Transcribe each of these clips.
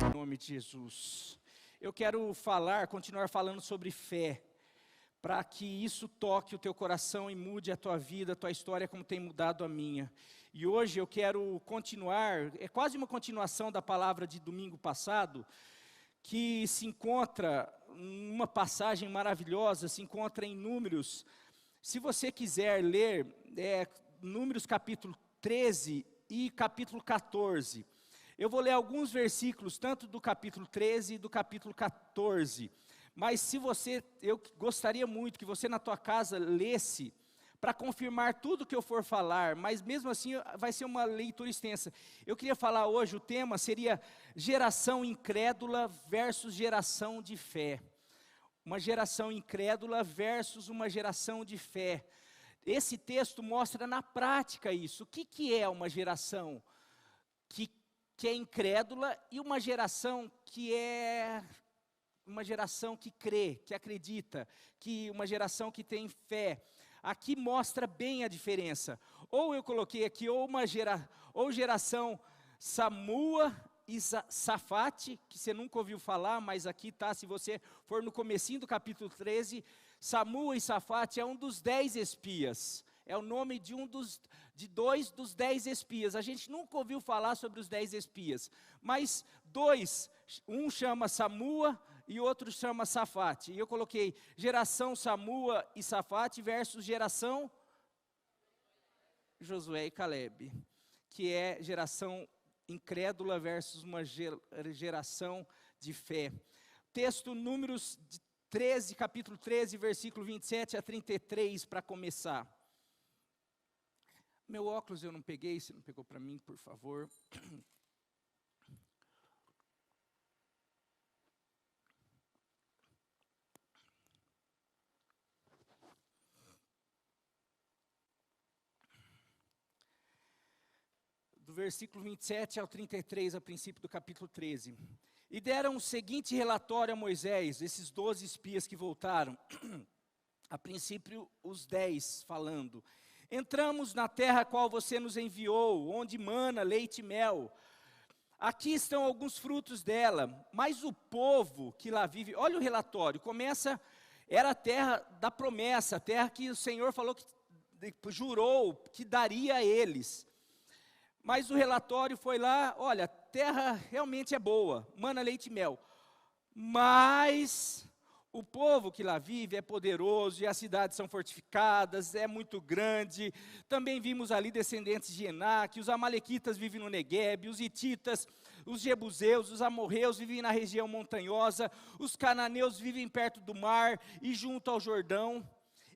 Em nome de Jesus. Eu quero continuar falando sobre fé, para que isso toque o teu coração e mude a tua vida, a tua história, como tem mudado a minha. E hoje eu quero continuar, é quase uma continuação da palavra de domingo passado, que se encontra uma passagem maravilhosa, se encontra em Números. Se você quiser ler, Números capítulo 13 e capítulo 14. Eu vou ler alguns versículos, tanto do capítulo 13 e do capítulo 14. Mas eu gostaria muito que você na tua casa lesse, para confirmar tudo que eu for falar, mas mesmo assim vai ser uma leitura extensa. Eu queria falar hoje, o tema seria geração incrédula versus geração de fé. Uma geração incrédula versus uma geração de fé. Esse texto mostra na prática isso. O que é uma geração que é incrédula e uma geração que é uma geração que crê, que acredita, uma geração que tem fé. Aqui mostra bem a diferença. Ou eu coloquei aqui, ou geração Samua e Safate, que você nunca ouviu falar, mas aqui está, se você for no comecinho do capítulo 13, Samua e Safate é um dos 10 espias. É o nome de dois dos 10 espias. A gente nunca ouviu falar sobre os 10 espias, mas um chama Samua e outro chama Safate. E eu coloquei geração Samua e Safate versus geração Josué e Calebe, que é geração incrédula versus uma geração de fé. Texto Números 13, capítulo 13, versículo 27 a 33, para começar. Meu óculos eu não peguei, se não pegou para mim, por favor. Do versículo 27 ao 33, a princípio do capítulo 13. E deram o seguinte relatório a Moisés, esses 12 espias que voltaram. A princípio, os 10 falando. Entramos na terra a qual você nos enviou, onde mana leite e mel. Aqui estão alguns frutos dela, mas o povo que lá vive, olha o relatório, era a terra da promessa, a terra que o Senhor falou, jurou que daria a eles. Mas o relatório foi lá, olha, a terra realmente é boa, mana leite e mel. Mas o povo que lá vive é poderoso e as cidades são fortificadas, é muito grande. Também vimos ali descendentes de Enaque, os amalequitas vivem no Neguebe, os hititas, os jebuseus, os amorreus vivem na região montanhosa, os cananeus vivem perto do mar e junto ao Jordão.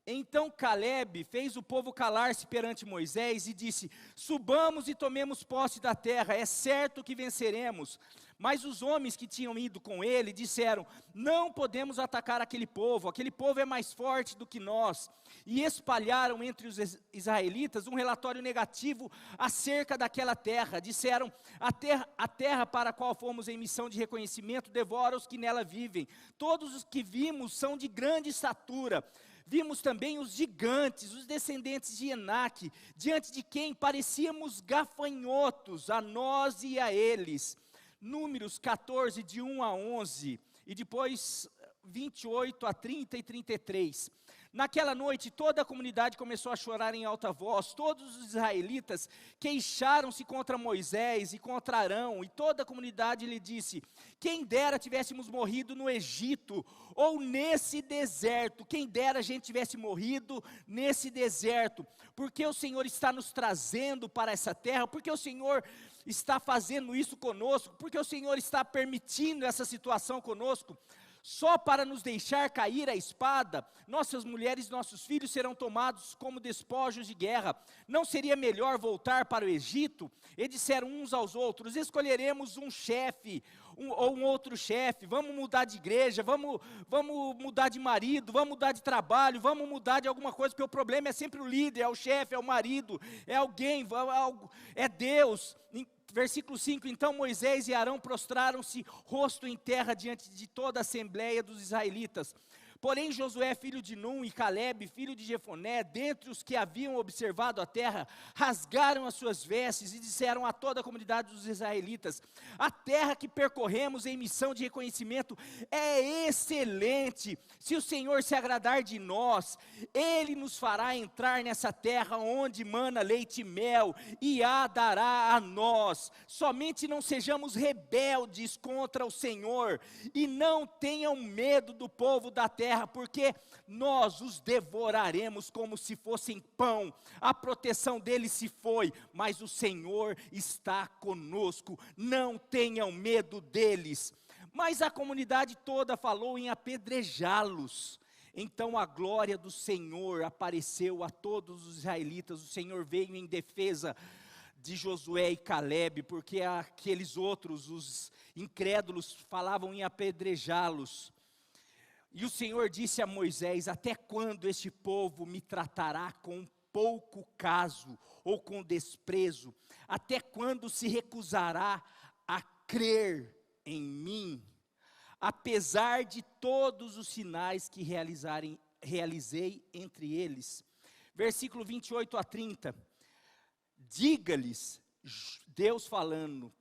Então Calebe fez o povo calar-se perante Moisés e disse: subamos e tomemos posse da terra, é certo que venceremos. Mas os homens que tinham ido com ele disseram: não podemos atacar aquele povo é mais forte do que nós. E espalharam entre os israelitas um relatório negativo acerca daquela terra. Disseram: a terra para a qual fomos em missão de reconhecimento devora os que nela vivem. Todos os que vimos são de grande estatura. Vimos também os gigantes, os descendentes de Enaque, diante de quem parecíamos gafanhotos, a nós e a eles. Números 14, de 1 a 11, e depois 28 a 30 e 33. Naquela noite toda a comunidade começou a chorar em alta voz, todos os israelitas queixaram-se contra Moisés e contra Arão, e toda a comunidade lhe disse: quem dera tivéssemos morrido no Egito, ou nesse deserto, quem dera a gente tivesse morrido nesse deserto, porque o Senhor está nos trazendo para essa terra, porque o Senhor está fazendo isso conosco, porque o Senhor está permitindo essa situação conosco. Só para nos deixar cair a espada, nossas mulheres e nossos filhos serão tomados como despojos de guerra. Não seria melhor voltar para o Egito? E disseram uns aos outros: escolheremos um chefe, ou um outro chefe, vamos mudar de igreja, vamos mudar de marido, vamos mudar de trabalho, vamos mudar de alguma coisa, porque o problema é sempre o líder, é o chefe, é o marido, é alguém, é Deus. Versículo 5, então Moisés e Arão prostraram-se rosto em terra diante de toda a assembleia dos israelitas. Porém Josué, filho de Num, e Calebe, filho de Jefoné, dentre os que haviam observado a terra, rasgaram as suas vestes e disseram a toda a comunidade dos israelitas: a terra que percorremos em missão de reconhecimento é excelente. Se o Senhor se agradar de nós, Ele nos fará entrar nessa terra onde mana leite e mel, e a dará a nós. Somente não sejamos rebeldes contra o Senhor, e não tenham medo do povo da terra, porque nós os devoraremos como se fossem pão. A proteção deles se foi, mas o Senhor está conosco. Não tenham medo deles. Mas a comunidade toda falou em apedrejá-los. Então a glória do Senhor apareceu a todos os israelitas. O Senhor veio em defesa de Josué e Calebe, porque aqueles outros, os incrédulos, falavam em apedrejá-los. E o Senhor disse a Moisés: até quando este povo me tratará com pouco caso ou com desprezo? Até quando se recusará a crer em mim, apesar de todos os sinais que realizei entre eles? Versículo 28 a 30. Diga-lhes, Deus falando,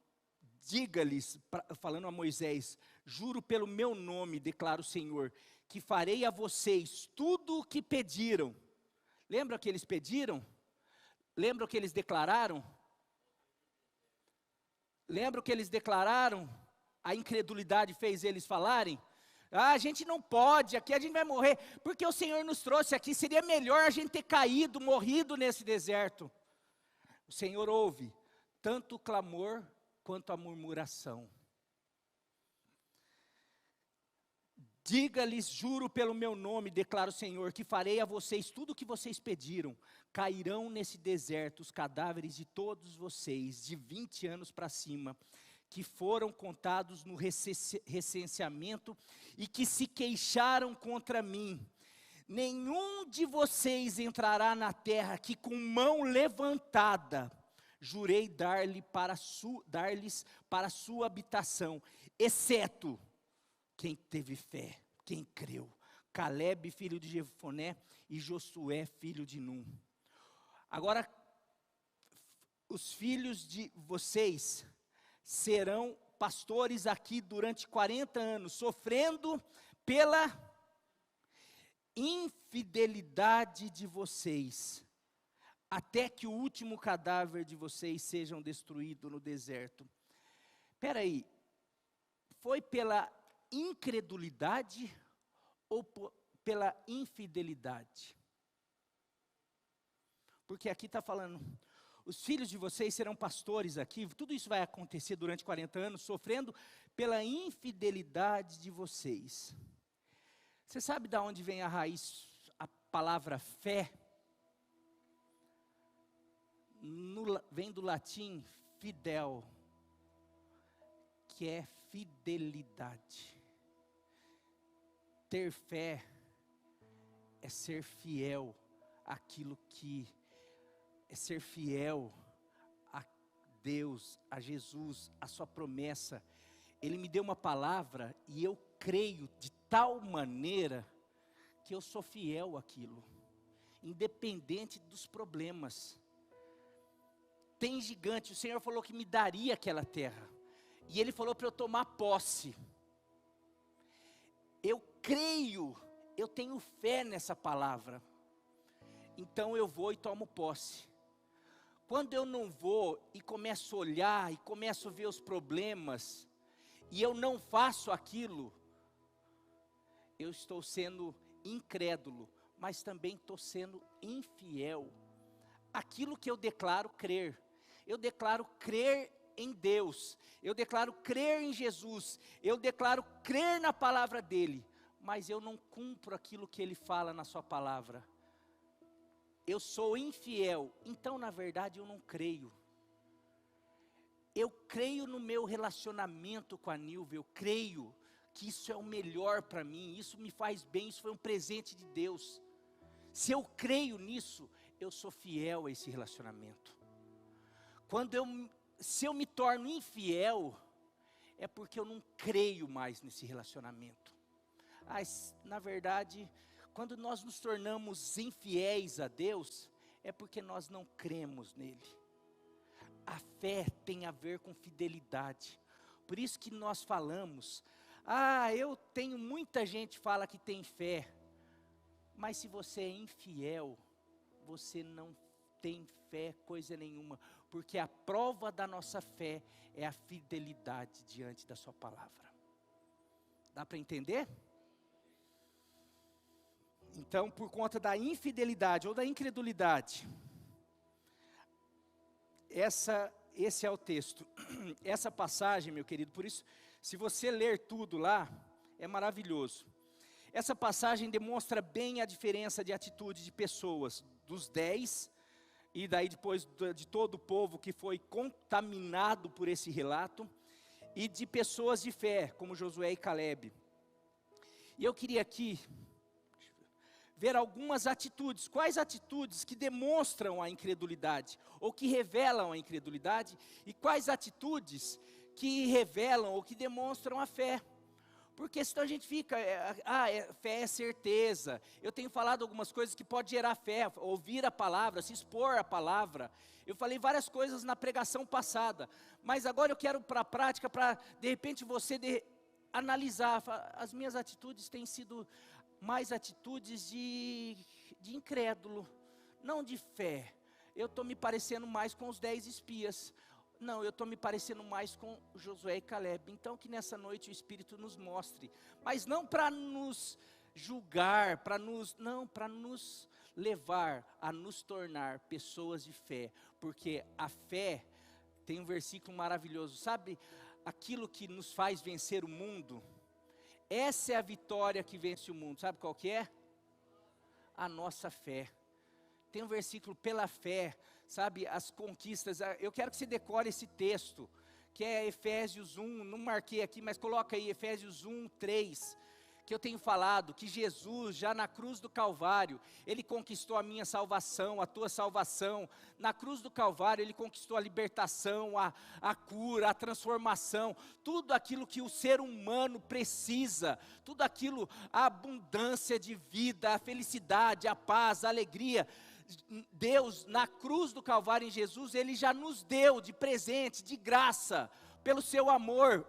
diga-lhes, falando a Moisés: juro pelo meu nome, declara o Senhor, que farei a vocês tudo o que pediram. Lembra o que eles pediram? Lembra o que eles declararam? Lembra o que eles declararam? A incredulidade fez eles falarem: a gente não pode, aqui a gente vai morrer, porque o Senhor nos trouxe aqui, seria melhor a gente ter caído, morrido nesse deserto. O Senhor ouve tanto o clamor quanto a murmuração. Diga-lhes, juro pelo meu nome, declara o Senhor, que farei a vocês tudo o que vocês pediram. Cairão nesse deserto os cadáveres de todos vocês, de 20 anos para cima, que foram contados no recenseamento e que se queixaram contra mim. Nenhum de vocês entrará na terra que com mão levantada jurei dar-lhes para sua habitação, exceto quem teve fé, quem creu: Calebe, filho de Jefoné, e Josué, filho de Num. Agora, os filhos de vocês serão pastores aqui durante 40 anos, sofrendo pela infidelidade de vocês, até que o último cadáver de vocês sejam destruído no deserto. Espera aí, foi pela incredulidade ou pela infidelidade? Porque aqui está falando: os filhos de vocês serão pastores aqui, tudo isso vai acontecer durante 40 anos, sofrendo pela infidelidade de vocês. Você sabe de onde vem a raiz, a palavra fé? Vem do latim fidel, que é fidelidade. Ter fé é ser fiel àquilo que é ser fiel a Deus, a Jesus, a sua promessa. Ele me deu uma palavra e eu creio de tal maneira que eu sou fiel àquilo, independente dos problemas. Tem gigante, o Senhor falou que me daria aquela terra, e Ele falou para eu tomar posse. Eu creio, eu tenho fé nessa palavra, então eu vou e tomo posse. Quando eu não vou e começo a olhar e começo a ver os problemas, e eu não faço aquilo, eu estou sendo incrédulo, mas também estou sendo infiel. Aquilo que eu declaro crer, eu declaro crer em Deus, eu declaro crer em Jesus, eu declaro crer na palavra dEle, mas eu não cumpro aquilo que Ele fala na sua palavra. Eu sou infiel, então na verdade eu não creio. Eu creio no meu relacionamento com a Nilva, eu creio que isso é o melhor para mim, isso me faz bem, isso foi um presente de Deus. Se eu creio nisso, eu sou fiel a esse relacionamento. Se eu me torno infiel, é porque eu não creio mais nesse relacionamento. Na verdade, quando nós nos tornamos infiéis a Deus, é porque nós não cremos nele. A fé tem a ver com fidelidade. Por isso que nós falamos, eu tenho muita gente que fala que tem fé, mas se você é infiel, você não tem fé coisa nenhuma, porque a prova da nossa fé é a fidelidade diante da sua palavra. Dá para entender? Então, por conta da infidelidade ou da incredulidade, esse é o texto. Essa passagem, meu querido, por isso, se você ler tudo lá, é maravilhoso. Essa passagem demonstra bem a diferença de atitude de pessoas, dos 10, e daí depois de todo o povo que foi contaminado por esse relato, e de pessoas de fé, como Josué e Caleb. E eu queria aqui ver algumas atitudes. Quais atitudes que demonstram a incredulidade, ou que revelam a incredulidade, e quais atitudes que revelam ou que demonstram a fé. Porque senão a gente fica, fé é certeza. Eu tenho falado algumas coisas que pode gerar fé, ouvir a palavra, se expor à palavra. Eu falei várias coisas na pregação passada, mas agora eu quero para a prática, para de repente você analisar. As minhas atitudes têm sido mais atitudes de incrédulo, não de fé. Eu estou me parecendo mais com os 10 espias. Não, eu estou me parecendo mais com Josué e Caleb. Então que nessa noite o Espírito nos mostre, mas não para nos julgar, para nos levar a nos tornar pessoas de fé, porque a fé tem um versículo maravilhoso, sabe, aquilo que nos faz vencer o mundo, essa é a vitória que vence o mundo, sabe qual que é? A nossa fé. Tem um versículo, pela fé, sabe, as conquistas. Eu quero que você decore esse texto, que é Efésios 1, não marquei aqui, mas coloca aí, Efésios 1, 3, que eu tenho falado, que Jesus, já na cruz do Calvário, Ele conquistou a minha salvação, a tua salvação. Na cruz do Calvário, Ele conquistou a libertação, a cura, a transformação, tudo aquilo que o ser humano precisa, tudo aquilo, a abundância de vida, a felicidade, a paz, a alegria. Deus, na cruz do Calvário em Jesus, Ele já nos deu de presente, de graça, pelo seu amor.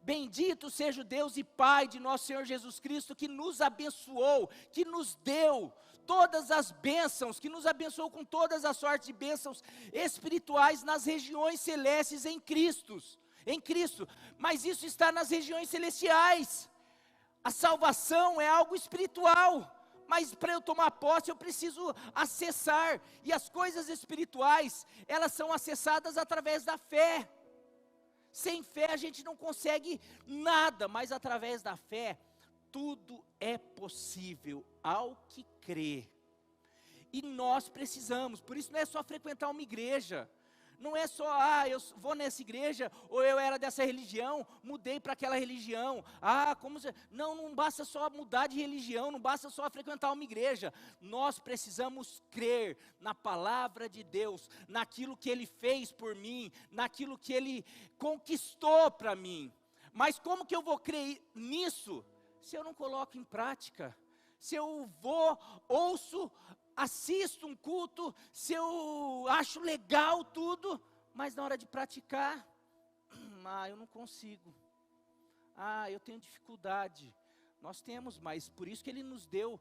Bendito seja o Deus e Pai de nosso Senhor Jesus Cristo, que nos abençoou, que nos deu todas as bênçãos, que nos abençoou com todas as sortes de bênçãos espirituais nas regiões celestes em Cristo, mas isso está nas regiões celestiais. A salvação é algo espiritual, mas para eu tomar posse eu preciso acessar, e as coisas espirituais, elas são acessadas através da fé. Sem fé a gente não consegue nada, mas através da fé, tudo é possível ao que crê. E nós precisamos, por isso não é só frequentar uma igreja, não é só, eu vou nessa igreja, ou eu era dessa religião, mudei para aquela religião. Não basta só mudar de religião, não basta só frequentar uma igreja. Nós precisamos crer na palavra de Deus, naquilo que Ele fez por mim, naquilo que Ele conquistou para mim. Mas como que eu vou crer nisso, se eu não coloco em prática? Se eu ouço, assisto um culto, se eu acho legal tudo, mas na hora de praticar, eu não consigo, eu tenho dificuldade. Nós temos, mas por isso que Ele nos deu,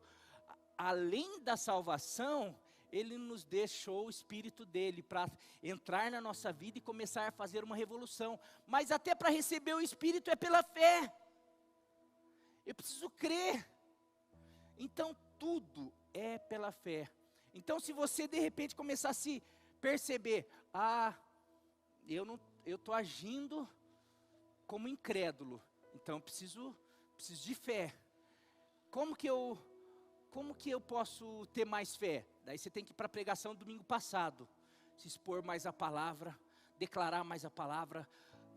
além da salvação, Ele nos deixou o Espírito dEle, para entrar na nossa vida e começar a fazer uma revolução. Mas até para receber o Espírito é pela fé, eu preciso crer. Então tudo é pela fé. Então se você de repente começar a se perceber, eu estou agindo como incrédulo, então eu preciso de fé. Como que eu posso ter mais fé? Daí você tem que ir para a pregação do domingo passado, se expor mais à palavra, declarar mais a palavra,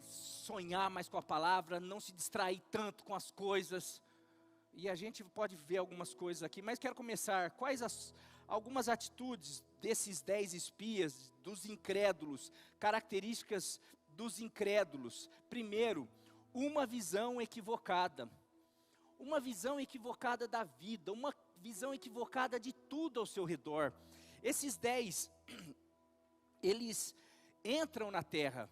sonhar mais com a palavra, não se distrair tanto com as coisas. E a gente pode ver algumas coisas aqui, mas quero começar. Quais algumas atitudes desses 10 espias, dos incrédulos, características dos incrédulos? Primeiro, uma visão equivocada. uma visão equivocada da vida, uma visão equivocada de tudo ao seu redor. Esses 10, eles entram na terra,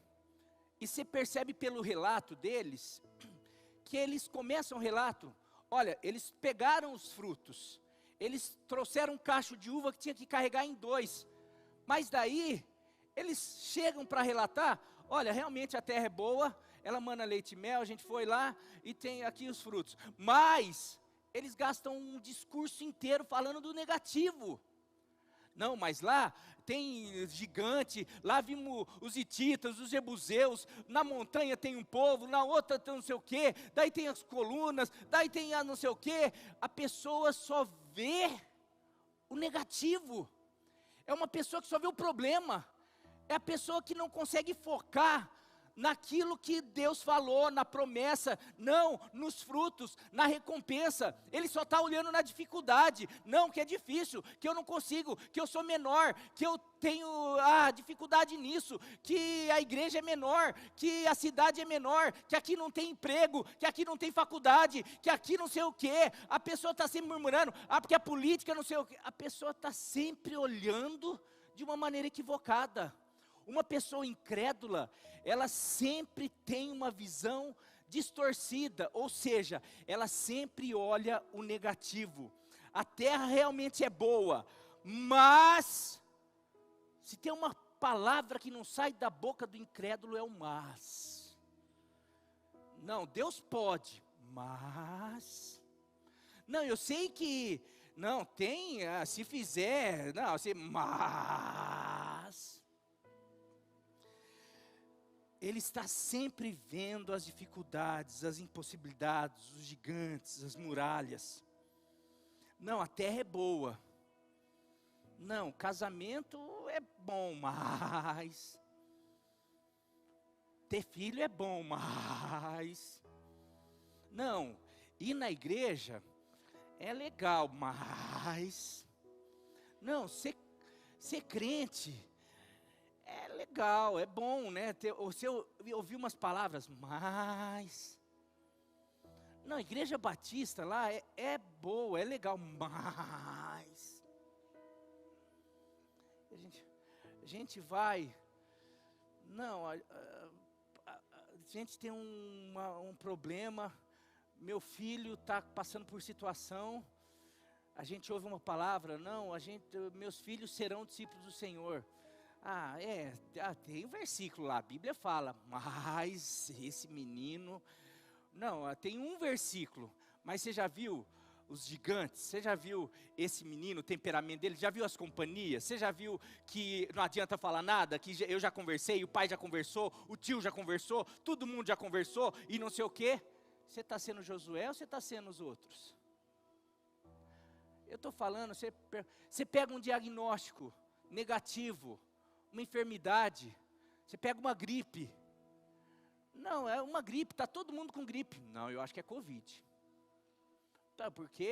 e você percebe pelo relato deles, que eles começam o relato, olha, eles pegaram os frutos, eles trouxeram um cacho de uva que tinha que carregar em 2, mas daí, eles chegam para relatar, olha, realmente a terra é boa, ela mana leite e mel, a gente foi lá e tem aqui os frutos. Mas, eles gastam um discurso inteiro falando do negativo. Não, mas lá tem gigante, lá vimos os hititas, os jebuseus, na montanha tem um povo, na outra tem não sei o quê, daí tem as colunas, daí tem a não sei o quê. A pessoa só vê o negativo. É uma pessoa que só vê o problema. É a pessoa que não consegue focar naquilo que Deus falou, na promessa, não, nos frutos, na recompensa. Ele só está olhando na dificuldade, não, que é difícil, que eu não consigo, que eu sou menor, que eu tenho dificuldade nisso, que a igreja é menor, que a cidade é menor, que aqui não tem emprego, que aqui não tem faculdade, que aqui não sei o quê. A pessoa está sempre murmurando, porque a política não sei o quê. A pessoa está sempre olhando de uma maneira equivocada. Uma pessoa incrédula, ela sempre tem uma visão distorcida, ou seja, ela sempre olha o negativo. A terra realmente é boa, mas, se tem uma palavra que não sai da boca do incrédulo é o mas. Não, Deus pode, mas, não, eu sei que, não, tem, se fizer, não, mas... Ele está sempre vendo as dificuldades, as impossibilidades, os gigantes, as muralhas. Não, a terra é boa. Não, casamento é bom, mas... ter filho é bom, mas... não, ir na igreja é legal, mas... não, ser crente... é legal, é bom, né? Você ouviu umas palavras, mas... não, a igreja batista lá é boa, é legal, mas... a gente vai... não, a gente tem um problema, meu filho está passando por situação, a gente ouve uma palavra, não, meus filhos serão discípulos do Senhor. Tem um versículo lá, a Bíblia fala, mas esse menino... não, tem um versículo, mas você já viu os gigantes? Você já viu esse menino, o temperamento dele? Já viu as companhias? Você já viu que não adianta falar nada? Que eu já conversei, o pai já conversou, o tio já conversou, todo mundo já conversou e não sei o quê? Você está sendo Josué ou você está sendo os outros? Eu estou falando, você pega um diagnóstico negativo, uma enfermidade, você pega uma gripe, não, é uma gripe, está todo mundo com gripe, não, eu acho que é Covid, porque,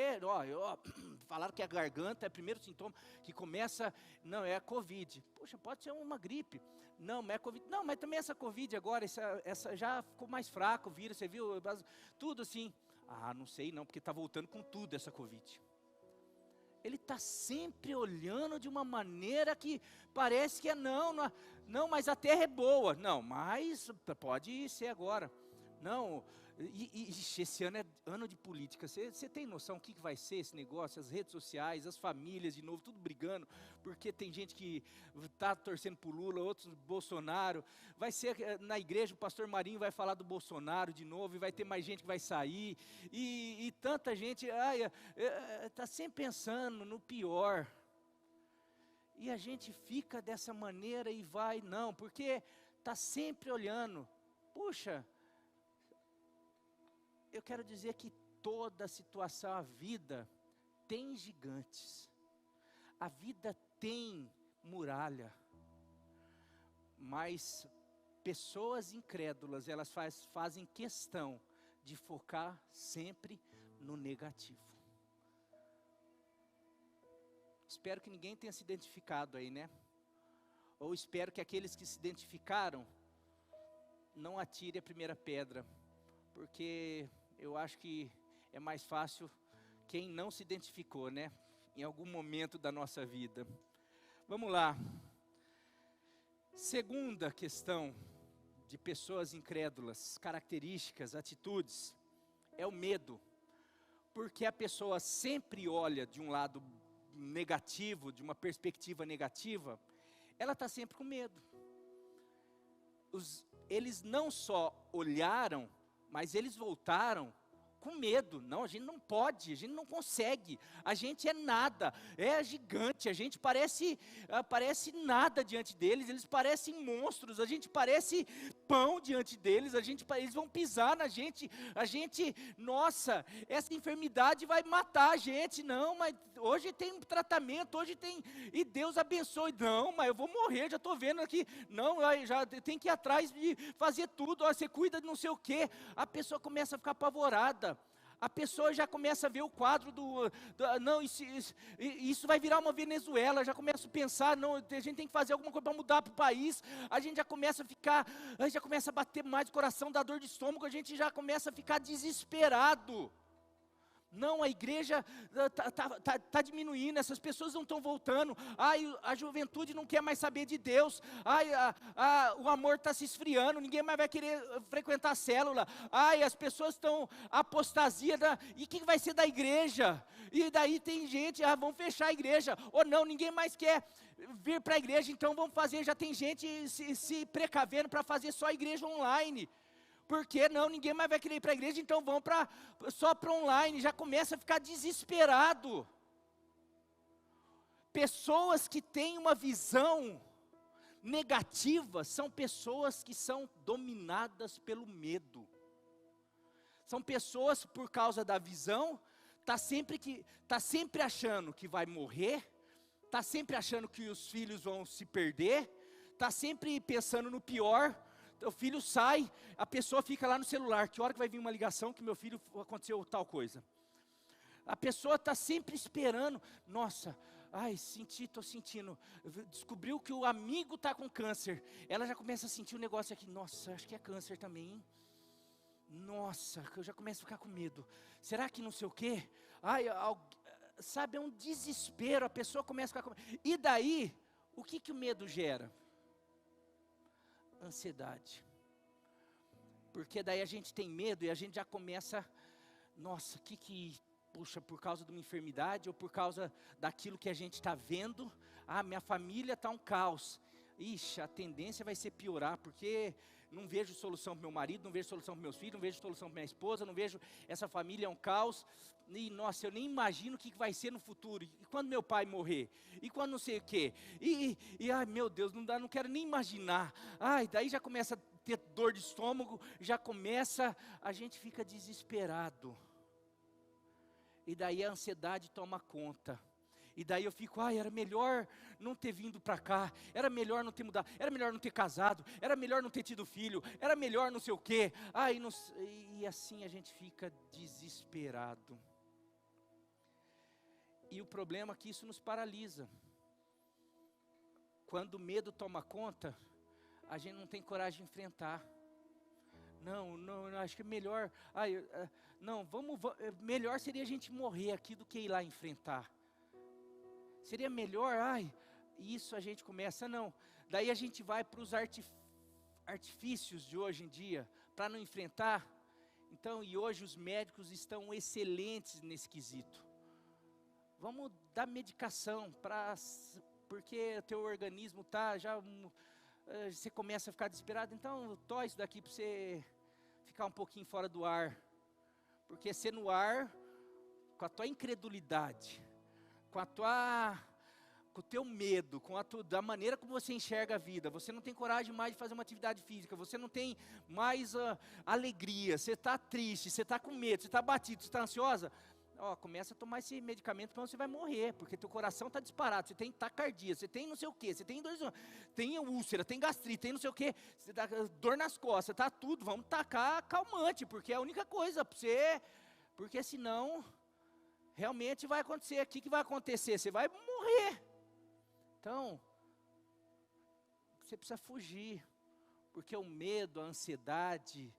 falaram que a garganta é o primeiro sintoma que começa, não, é a Covid, poxa, pode ser uma gripe, não é Covid, não, mas também essa Covid agora, essa já ficou mais fraco o vírus, você viu, tudo assim, não sei não, porque está voltando com tudo essa Covid. Ele está sempre olhando de uma maneira que parece que não, mas a terra é boa. Não, mas pode ser agora. Não, esse ano é ano de política. Você tem noção o que vai ser esse negócio? As redes sociais, as famílias de novo, tudo brigando. Porque tem gente que está torcendo por Lula, outros Bolsonaro. Vai ser na igreja, o pastor Marinho vai falar do Bolsonaro de novo. E vai ter mais gente que vai sair. E tanta gente está sempre pensando no pior. E a gente fica dessa maneira e vai, não, porque está sempre olhando. Puxa, eu quero dizer que toda situação, a vida tem gigantes, a vida tem muralha, mas pessoas incrédulas, elas fazem questão de focar sempre no negativo. Espero que ninguém tenha se identificado aí, né? Ou espero que aqueles que se identificaram não atirem a primeira pedra, porque eu acho que é mais fácil quem não se identificou, né? Em algum momento da nossa vida. Vamos lá. Segunda questão de pessoas incrédulas, características, atitudes, é o medo. Porque a pessoa sempre olha de um lado negativo, de uma perspectiva negativa, ela está sempre com medo. Eles não só olharam, mas eles voltaram com medo. Não, a gente não pode, a gente não consegue, a gente é nada, é gigante, a gente parece nada diante deles, eles parecem monstros, a gente parece pão diante deles, eles vão pisar na gente, nossa, essa enfermidade vai matar a gente, não, mas hoje tem um tratamento, hoje tem, e Deus abençoe, não, mas eu vou morrer, já estou vendo aqui, não, já tem que ir atrás de fazer tudo, ó, você cuida de não sei o quê, a pessoa começa a ficar apavorada, a pessoa já começa a ver o quadro não, isso vai virar uma Venezuela, já começa a pensar, não, a gente tem que fazer alguma coisa para mudar para o país, a gente já começa a ficar, já começa a bater mais o coração, dá dor de estômago, a gente já começa a ficar desesperado. Não, a igreja está diminuindo, essas pessoas não estão voltando, a juventude não quer mais saber de Deus, o amor está se esfriando, ninguém mais vai querer frequentar a célula, as pessoas estão apostasia, e o que vai ser da igreja? E daí tem gente, vamos fechar a igreja, ou não, ninguém mais quer vir para a igreja, então vamos fazer, já tem gente se precavendo para fazer só a igreja online. Porque não, ninguém mais vai querer ir para a igreja, então vão só para online, já começa a ficar desesperado. Pessoas que têm uma visão negativa, são pessoas que são dominadas pelo medo. São pessoas, por causa da visão, tá sempre achando que vai morrer, tá sempre achando que os filhos vão se perder, tá sempre pensando no pior. O filho sai, a pessoa fica lá no celular, que hora que vai vir uma ligação que meu filho aconteceu tal coisa. A pessoa está sempre esperando, nossa, estou sentindo, descobriu que o amigo está com câncer, ela já começa a sentir um negócio aqui, nossa, acho que é câncer também, hein? Nossa, eu já começo a ficar com medo, será que não sei o quê? Sabe, é um desespero, a pessoa começa a ficar com medo. E daí, o que o medo gera? Ansiedade. Porque daí a gente tem medo e a gente já começa, nossa, puxa, por causa de uma enfermidade ou por causa daquilo que a gente está vendo, minha família está um caos, ixi, a tendência vai ser piorar, porque não vejo solução para meu marido, não vejo solução para meus filhos, não vejo solução para minha esposa, não vejo, essa família é um caos, e nossa, eu nem imagino o que vai ser no futuro, e quando meu pai morrer, e quando não sei o quê, ai meu Deus, não quero nem imaginar, daí já começa a ter dor de estômago, a gente fica desesperado, e daí a ansiedade toma conta, e daí eu fico, era melhor não ter vindo para cá, era melhor não ter mudado, era melhor não ter casado, era melhor não ter tido filho, era melhor não sei o quê, e assim a gente fica desesperado. E o problema é que isso nos paralisa. Quando o medo toma conta, a gente não tem coragem de enfrentar. Não, acho que é melhor, melhor seria a gente morrer aqui do que ir lá enfrentar. Seria melhor, isso a gente começa, daí a gente vai para os artifícios de hoje em dia, para não enfrentar. Então, e hoje os médicos estão excelentes nesse quesito. Vamos dar medicação, porque o teu organismo você começa a ficar desesperado, então tosse isso daqui para você ficar um pouquinho fora do ar. Porque você no ar, com a tua incredulidade, com o teu medo, da maneira como você enxerga a vida, você não tem coragem mais de fazer uma atividade física, você não tem mais alegria, você está triste, você está com medo, você está abatido, você está ansiosa, começa a tomar esse medicamento, senão você vai morrer, porque teu coração está disparado, você tem taquicardia, você tem não sei o que, você tem tem úlcera, tem gastrite, tem não sei o que, você tá dor nas costas, está tudo, vamos tacar calmante, porque é a única coisa para você, porque senão realmente vai acontecer, o que vai acontecer? Você vai morrer. Então, você precisa fugir, porque o medo, a ansiedade,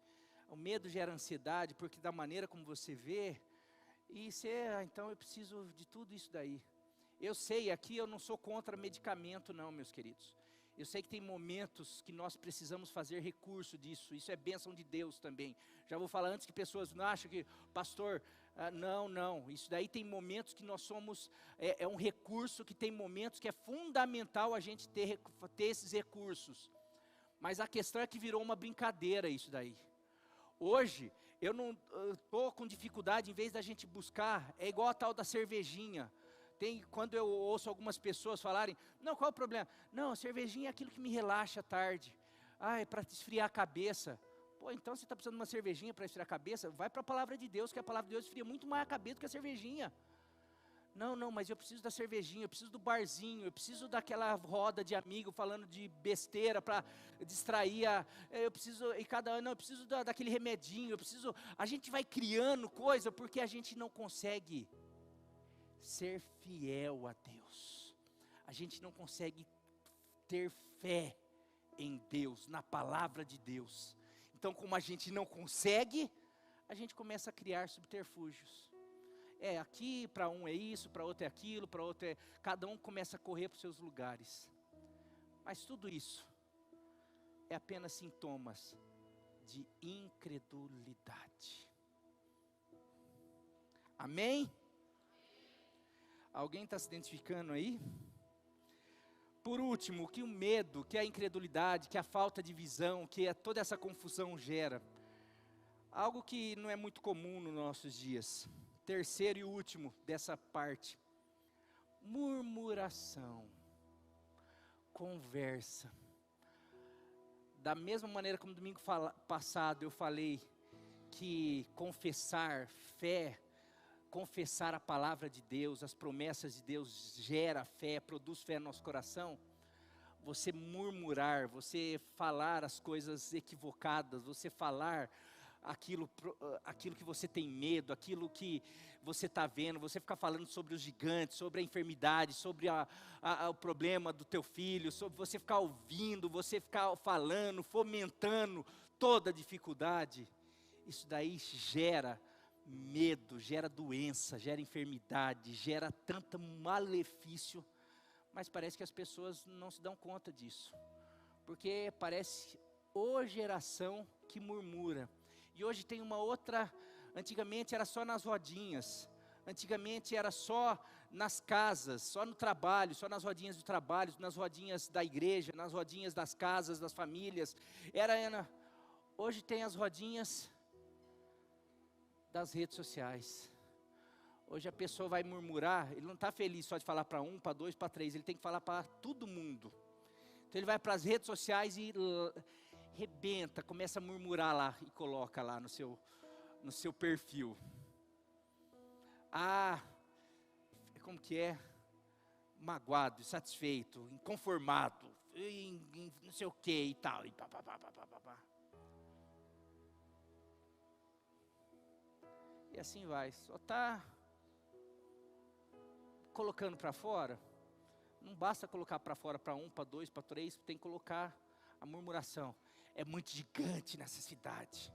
o medo gera ansiedade, porque da maneira como você vê, E então eu preciso de tudo isso daí. Eu sei, aqui eu não sou contra medicamento não, meus queridos. Eu sei que tem momentos que nós precisamos fazer recurso disso, isso é bênção de Deus também. Já vou falar antes que pessoas não acham que, pastor, não, isso daí tem momentos que nós somos, é um recurso que tem momentos que é fundamental a gente ter esses recursos. Mas a questão é que virou uma brincadeira isso daí. Hoje, eu não estou com dificuldade, em vez da gente buscar, é igual a tal da cervejinha. Quando eu ouço algumas pessoas falarem, não, qual é o problema? Não, a cervejinha é aquilo que me relaxa à tarde. É para esfriar a cabeça. Pô, então você está precisando de uma cervejinha para esfriar a cabeça? Vai para a palavra de Deus, que a palavra de Deus esfria muito mais a cabeça do que a cervejinha. Não, mas eu preciso da cervejinha, eu preciso do barzinho, eu preciso daquela roda de amigo falando de besteira para distrair, eu preciso, e cada ano eu preciso daquele remedinho, a gente vai criando coisa porque a gente não consegue ser fiel a Deus, a gente não consegue ter fé em Deus, na palavra de Deus. Então, como a gente não consegue, a gente começa a criar subterfúgios. Aqui para um é isso, para outro é aquilo, para outro é... Cada um começa a correr para os seus lugares. Mas tudo isso é apenas sintomas de incredulidade. Amém? Alguém está se identificando aí? Por último, o que o medo, que a incredulidade, que a falta de visão, que toda essa confusão gera? Algo que não é muito comum nos nossos dias. Terceiro e último dessa parte. Murmuração. Conversa. Da mesma maneira como domingo passado eu falei que confessar fé, confessar a palavra de Deus, as promessas de Deus gera fé, produz fé no nosso coração. Você murmurar, você falar as coisas equivocadas, você falar aquilo que você tem medo, aquilo que você está vendo, você ficar falando sobre os gigantes, sobre a enfermidade, sobre o problema do teu filho, sobre você ficar ouvindo, você ficar falando, fomentando toda a dificuldade. Isso daí gera medo, gera doença, gera enfermidade, gera tanto malefício, mas parece que as pessoas não se dão conta disso, porque parece geração que murmura. E hoje tem uma outra, antigamente era só nas rodinhas, antigamente era só nas casas, só no trabalho, só nas rodinhas do trabalho, nas rodinhas da igreja, nas rodinhas das casas, das famílias, hoje tem as rodinhas das redes sociais. Hoje a pessoa vai murmurar, ele não está feliz só de falar para um, para dois, para três, ele tem que falar para todo mundo. Então ele vai para as redes sociais e rebenta, começa a murmurar lá e coloca lá no seu perfil. Como que é? Magoado, insatisfeito, inconformado, não sei o que e tal, e pá. E assim vai, só está colocando para fora. Não basta colocar para fora para um, para dois, para três, tem que colocar a murmuração. É muito gigante nessa cidade,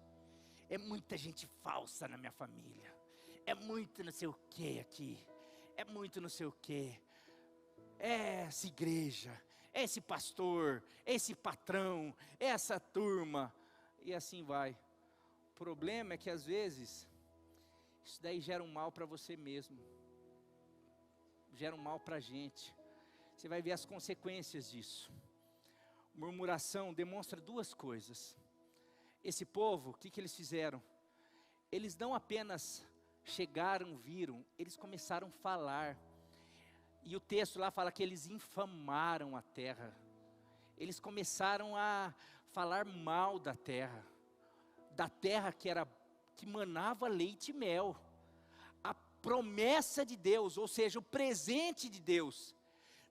é muita gente falsa na minha família, é muito não sei o que aqui, é muito não sei o que, é essa igreja, é esse pastor, é esse patrão, é essa turma, e assim vai. O problema é que às vezes, isso daí gera um mal para você mesmo, gera um mal para a gente, você vai ver as consequências disso. Murmuração demonstra duas coisas. Esse povo, o que eles fizeram? Eles não apenas chegaram, viram, eles começaram a falar. E o texto lá fala que eles infamaram a terra. Eles começaram a falar mal da terra que manava leite e mel. A promessa de Deus, ou seja, o presente de Deus.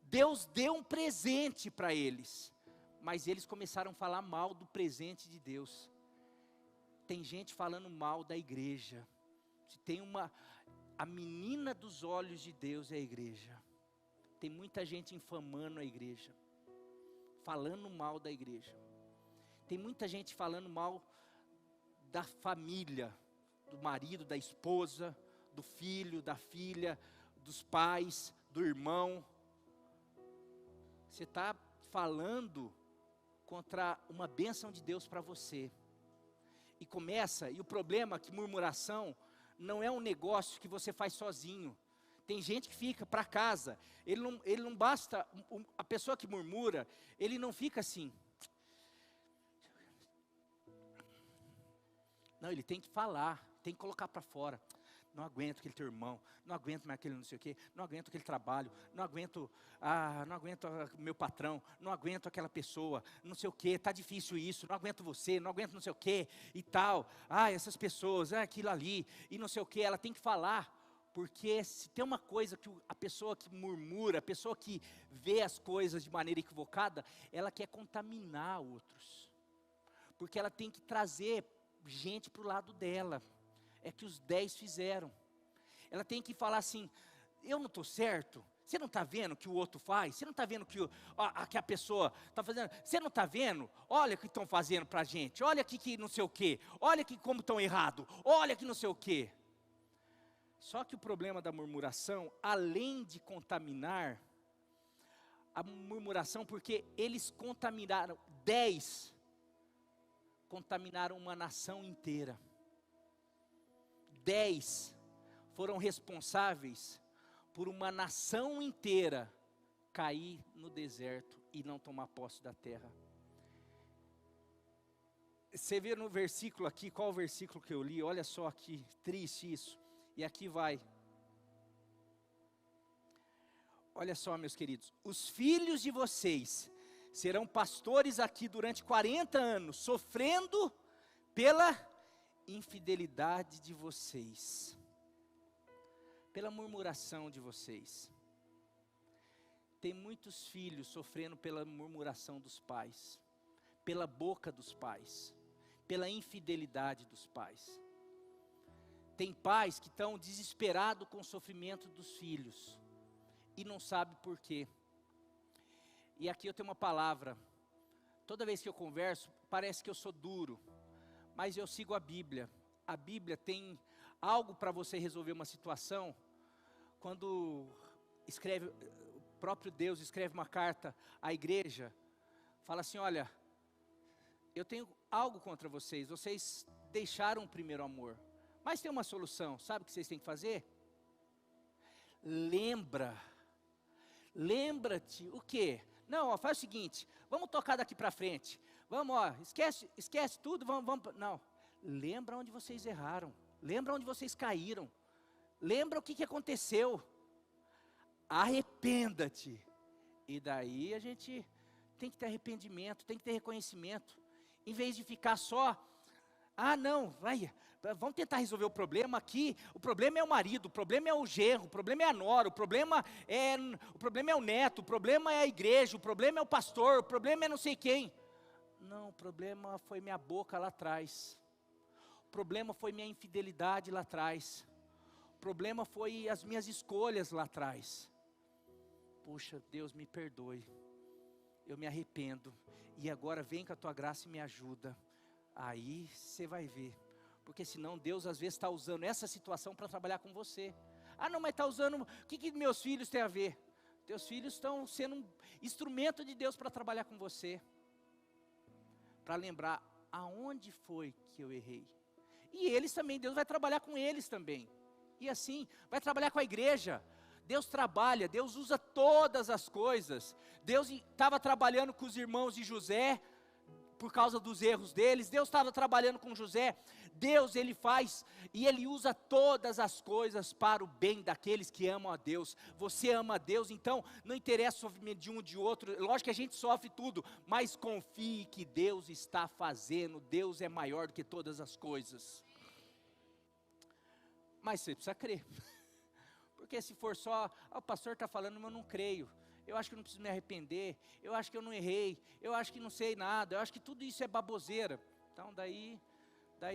Deus deu um presente para eles. Mas eles começaram a falar mal do presente de Deus. Tem gente falando mal da igreja. A menina dos olhos de Deus é a igreja. Tem muita gente infamando a igreja, falando mal da igreja. Tem muita gente falando mal da família, do marido, da esposa, do filho, da filha, dos pais, do irmão. Você está falando contra uma bênção de Deus para você. E o problema é que murmuração não é um negócio que você faz sozinho. Tem gente que fica para casa, ele não basta, a pessoa que murmura, ele não fica assim. Não, ele tem que falar, tem que colocar para fora. Não aguento aquele teu irmão, não aguento mais aquele não sei o quê, não aguento aquele trabalho, não aguento o meu patrão, não aguento aquela pessoa, não sei o quê, está difícil isso, não aguento você, não aguento não sei o quê e tal. Essas pessoas, aquilo ali e não sei o quê, ela tem que falar. Porque se tem uma coisa que a pessoa que murmura, a pessoa que vê as coisas de maneira equivocada, ela quer contaminar outros. Porque ela tem que trazer gente para o lado dela. É que os 10 fizeram. Ela tem que falar assim, eu não estou certo? Você não está vendo o que o outro faz? Você não está vendo que a pessoa está fazendo? Você não está vendo? Olha o que estão fazendo para a gente. Olha aqui que não sei o quê. Olha aqui como estão errado. Olha que não sei o quê. Só que o problema da murmuração, além de contaminar, a murmuração, porque eles contaminaram, 10 contaminaram uma nação inteira. 10 foram responsáveis por uma nação inteira cair no deserto e não tomar posse da terra. Você vê no versículo aqui, qual o versículo que eu li? Olha só que triste isso. E aqui vai. Olha só, meus queridos. Os filhos de vocês serão pastores aqui durante 40 anos, sofrendo pela infidelidade de vocês, pela murmuração de vocês. Tem muitos filhos sofrendo pela murmuração dos pais, pela boca dos pais, pela infidelidade dos pais. Tem pais que estão desesperados com o sofrimento dos filhos e não sabem por quê. E aqui eu tenho uma palavra. Toda vez que eu converso, parece que eu sou duro, mas eu sigo a Bíblia. A Bíblia tem algo para você resolver uma situação. Quando o próprio Deus escreve uma carta à igreja, fala assim, olha, eu tenho algo contra vocês, vocês deixaram o primeiro amor. Mas tem uma solução, sabe o que vocês têm que fazer? Lembra-te, o quê? Não, faz o seguinte, vamos tocar daqui para frente, vamos, esquece tudo, vamos, não. Lembra onde vocês erraram, lembra onde vocês caíram, lembra o que aconteceu, arrependa-te. E daí a gente tem que ter arrependimento, tem que ter reconhecimento, em vez de ficar só, não, vamos tentar resolver o problema aqui. O problema é o marido, o problema é o genro, o problema é a nora, o problema é o neto, o problema é a igreja, o problema é o pastor, o problema é não sei quem. Não, o problema foi minha boca lá atrás. O problema foi minha infidelidade lá atrás. O problema foi as minhas escolhas lá atrás. Puxa, Deus me perdoe. Eu me arrependo. E agora vem com a tua graça e me ajuda. Aí você vai ver. Porque senão Deus às vezes está usando essa situação para trabalhar com você. Não, mas está usando, o que meus filhos têm a ver? Teus filhos estão sendo um instrumento de Deus para trabalhar com você. Para lembrar, aonde foi que eu errei? E eles também, Deus vai trabalhar com eles também. E assim, vai trabalhar com a igreja. Deus trabalha, Deus usa todas as coisas. Deus estava trabalhando com os irmãos de José, por causa dos erros deles. Deus estava trabalhando com José. Deus, Ele faz e Ele usa todas as coisas para o bem daqueles que amam a Deus. Você ama a Deus, então não interessa o sofrimento de um ou de outro. Lógico que a gente sofre tudo, mas confie que Deus está fazendo. Deus é maior do que todas as coisas. Mas você precisa crer. Porque se for só, o pastor está falando, mas eu não creio. Eu acho que eu não preciso me arrepender, eu acho que eu não errei, eu acho que não sei nada, eu acho que tudo isso é baboseira. Então daí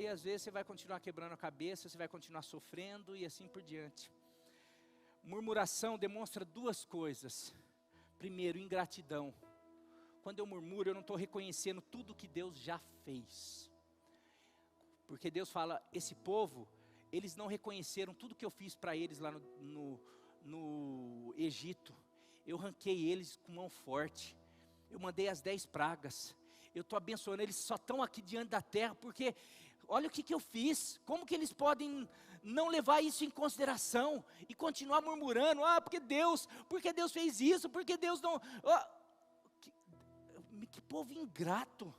às vezes você vai continuar quebrando a cabeça, você vai continuar sofrendo e assim por diante. Murmuração demonstra duas coisas. Primeiro, ingratidão. Quando eu murmuro, eu não estou reconhecendo tudo que Deus já fez. Porque Deus fala, esse povo, eles não reconheceram tudo que eu fiz para eles lá no Egito. Eu ranquei eles com mão forte, eu mandei as 10 pragas, eu estou abençoando, eles só estão aqui diante da terra, porque olha o que eu fiz, como que eles podem não levar isso em consideração, e continuar murmurando, porque Deus fez isso, porque Deus não, que povo ingrato.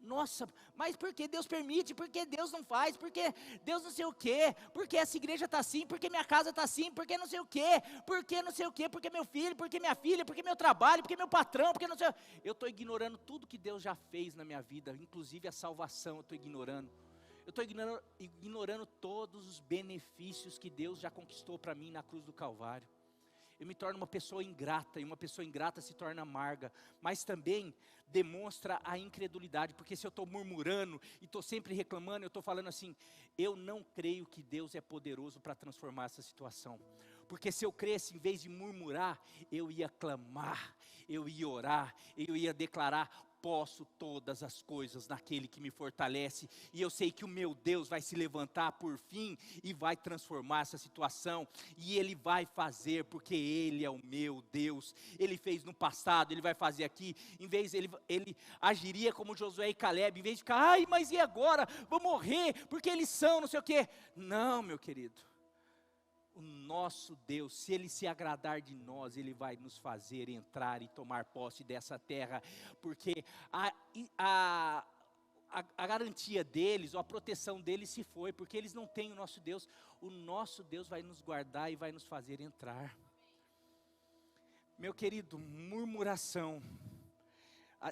Nossa, mas por que Deus permite? Por que Deus não faz? Por que Deus não sei o quê? Por que essa igreja está assim? Por que minha casa está assim? Por que não sei o quê? Por que não sei o quê? Por que meu filho? Por que minha filha? Por que meu trabalho? Por que meu patrão? Por que não sei... Eu estou ignorando tudo que Deus já fez na minha vida, inclusive a salvação eu estou ignorando. Eu estou ignorando todos os benefícios que Deus já conquistou para mim na cruz do Calvário. Eu me torno uma pessoa ingrata, e uma pessoa ingrata se torna amarga, mas também demonstra a incredulidade, porque se eu estou murmurando e estou sempre reclamando, eu estou falando assim, eu não creio que Deus é poderoso para transformar essa situação, porque se eu cresce, em vez de murmurar, eu ia clamar, eu ia orar, eu ia declarar, posso todas as coisas naquele que me fortalece, e eu sei que o meu Deus vai se levantar por fim, e vai transformar essa situação, e Ele vai fazer, porque Ele é o meu Deus, Ele fez no passado, Ele vai fazer aqui, em vez, Ele agiria como Josué e Caleb, em vez de ficar, mas e agora, vou morrer, porque eles são, não sei o quê, não meu querido, o nosso Deus, se Ele se agradar de nós, Ele vai nos fazer entrar e tomar posse dessa terra, porque a garantia deles, ou a proteção deles se foi, porque eles não têm o nosso Deus vai nos guardar e vai nos fazer entrar. Meu querido, murmuração,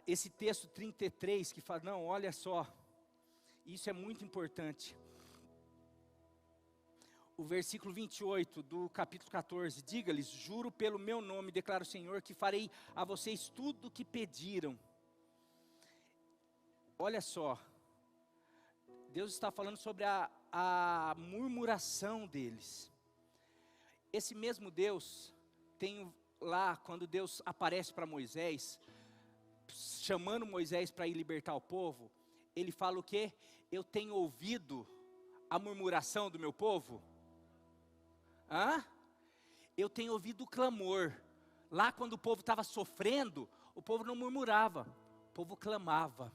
esse texto 33 que fala, não, olha só, isso é muito importante. O versículo 28 do capítulo 14, diga-lhes, juro pelo meu nome, declara o Senhor, que farei a vocês tudo o que pediram. Olha só, Deus está falando sobre a murmuração deles. Esse mesmo Deus, tem lá, quando Deus aparece para Moisés, chamando Moisés para ir libertar o povo, Ele fala o quê? Eu tenho ouvido a murmuração do meu povo. Eu tenho ouvido o clamor. Lá quando o povo estava sofrendo, o povo não murmurava, o povo clamava.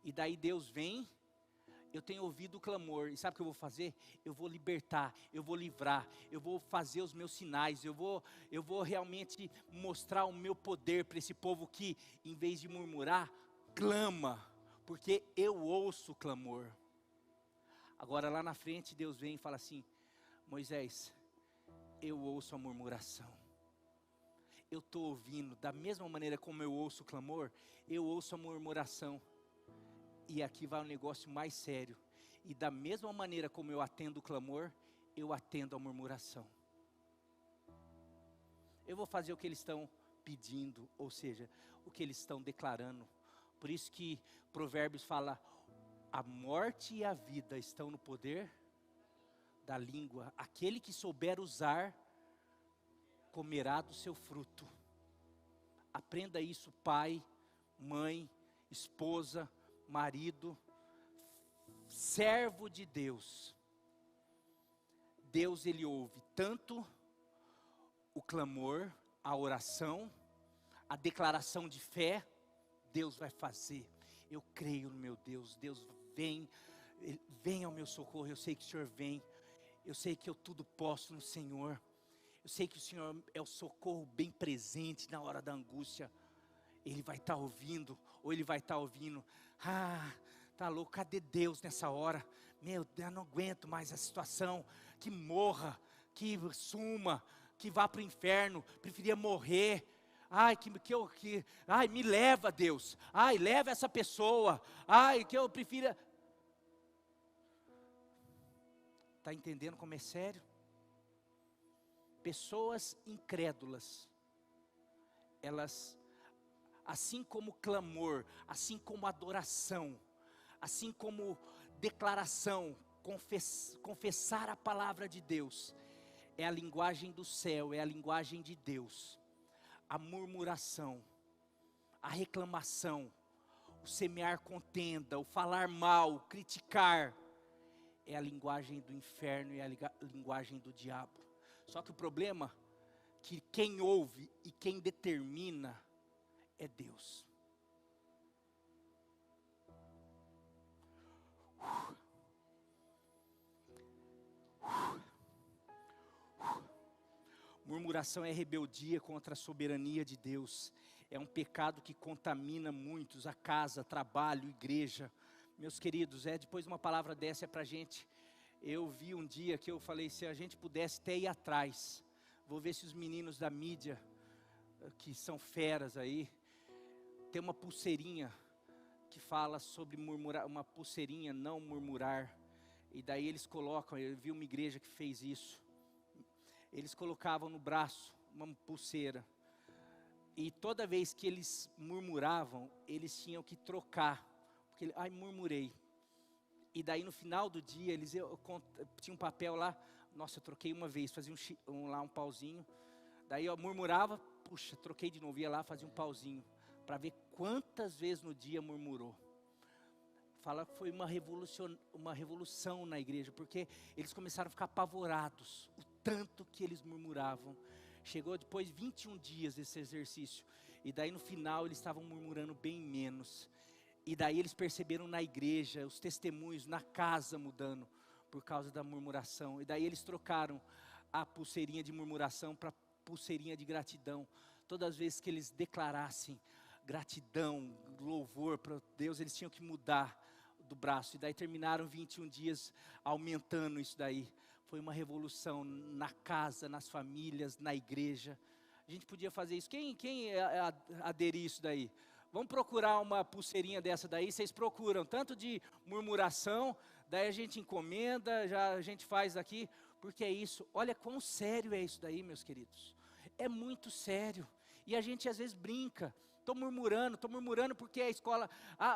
E daí Deus vem, eu tenho ouvido o clamor, e sabe o que eu vou fazer? Eu vou libertar, eu vou livrar, eu vou fazer os meus sinais, eu vou realmente mostrar o meu poder para esse povo que, em vez de murmurar, clama, porque eu ouço o clamor. Agora lá na frente Deus vem e fala assim, Moisés, eu ouço a murmuração, eu estou ouvindo, da mesma maneira como eu ouço o clamor, eu ouço a murmuração, e aqui vai um negócio mais sério, e da mesma maneira como eu atendo o clamor, eu atendo a murmuração, eu vou fazer o que eles estão pedindo, ou seja, o que eles estão declarando, por isso que Provérbios fala, a morte e a vida estão no poder da língua, aquele que souber usar, comerá do seu fruto. Aprenda isso, pai, mãe, esposa, marido, servo de Deus. Deus, Ele ouve tanto o clamor, a oração, a declaração de fé, Deus vai fazer. Eu creio no meu Deus, Deus vem ao meu socorro, eu sei que o Senhor vem. Eu sei que eu tudo posso no Senhor. Eu sei que o Senhor é o socorro bem presente na hora da angústia. Ele vai estar ouvindo, ou Ele vai estar ouvindo. Tá louco, cadê Deus nessa hora? Meu Deus, eu não aguento mais a situação. Que morra, que suma, que vá para o inferno. Preferia morrer. Me leva Deus. Leva essa pessoa. Que eu prefira... Está entendendo como é sério? Pessoas incrédulas, elas, assim como clamor, assim como adoração, assim como declaração, confessar a palavra de Deus, é a linguagem do céu, é a linguagem de Deus. A murmuração, a reclamação, o semear contenda, o falar mal, o criticar, é a linguagem do inferno e a linguagem do diabo. Só que o problema é que quem ouve e quem determina é Deus. Murmuração é rebeldia contra a soberania de Deus. É um pecado que contamina muitos, a casa, trabalho, igreja. Meus queridos, depois de uma palavra dessa é para a gente. Eu vi um dia que eu falei, se a gente pudesse até ir atrás. Vou ver se os meninos da mídia, que são feras aí, tem uma pulseirinha que fala sobre murmurar, uma pulseirinha não murmurar. E daí eles colocam, eu vi uma igreja que fez isso. Eles colocavam no braço uma pulseira. E toda vez que eles murmuravam, eles tinham que trocar. Porque, murmurei. E daí no final do dia, tinha um papel lá. Nossa, eu troquei uma vez, fazia um pauzinho. Daí eu murmurava, puxa, troquei de novo, ia lá, fazia um pauzinho. Para ver quantas vezes no dia murmurou. Fala que foi uma revolução na igreja, porque eles começaram a ficar apavorados, o tanto que eles murmuravam. Chegou depois de 21 dias desse exercício, e daí no final eles estavam murmurando bem menos. E daí eles perceberam na igreja, os testemunhos, na casa mudando, por causa da murmuração. E daí eles trocaram a pulseirinha de murmuração para pulseirinha de gratidão. Todas as vezes que eles declarassem gratidão, louvor para Deus, eles tinham que mudar do braço. E daí terminaram 21 dias aumentando isso daí. Foi uma revolução na casa, nas famílias, na igreja. A gente podia fazer isso. Quem aderir isso daí? Vamos procurar uma pulseirinha dessa daí. Vocês procuram tanto de murmuração, daí a gente encomenda, já a gente faz aqui, porque é isso. Olha quão sério é isso daí, meus queridos. É muito sério. E a gente às vezes brinca. Estou murmurando porque a escola,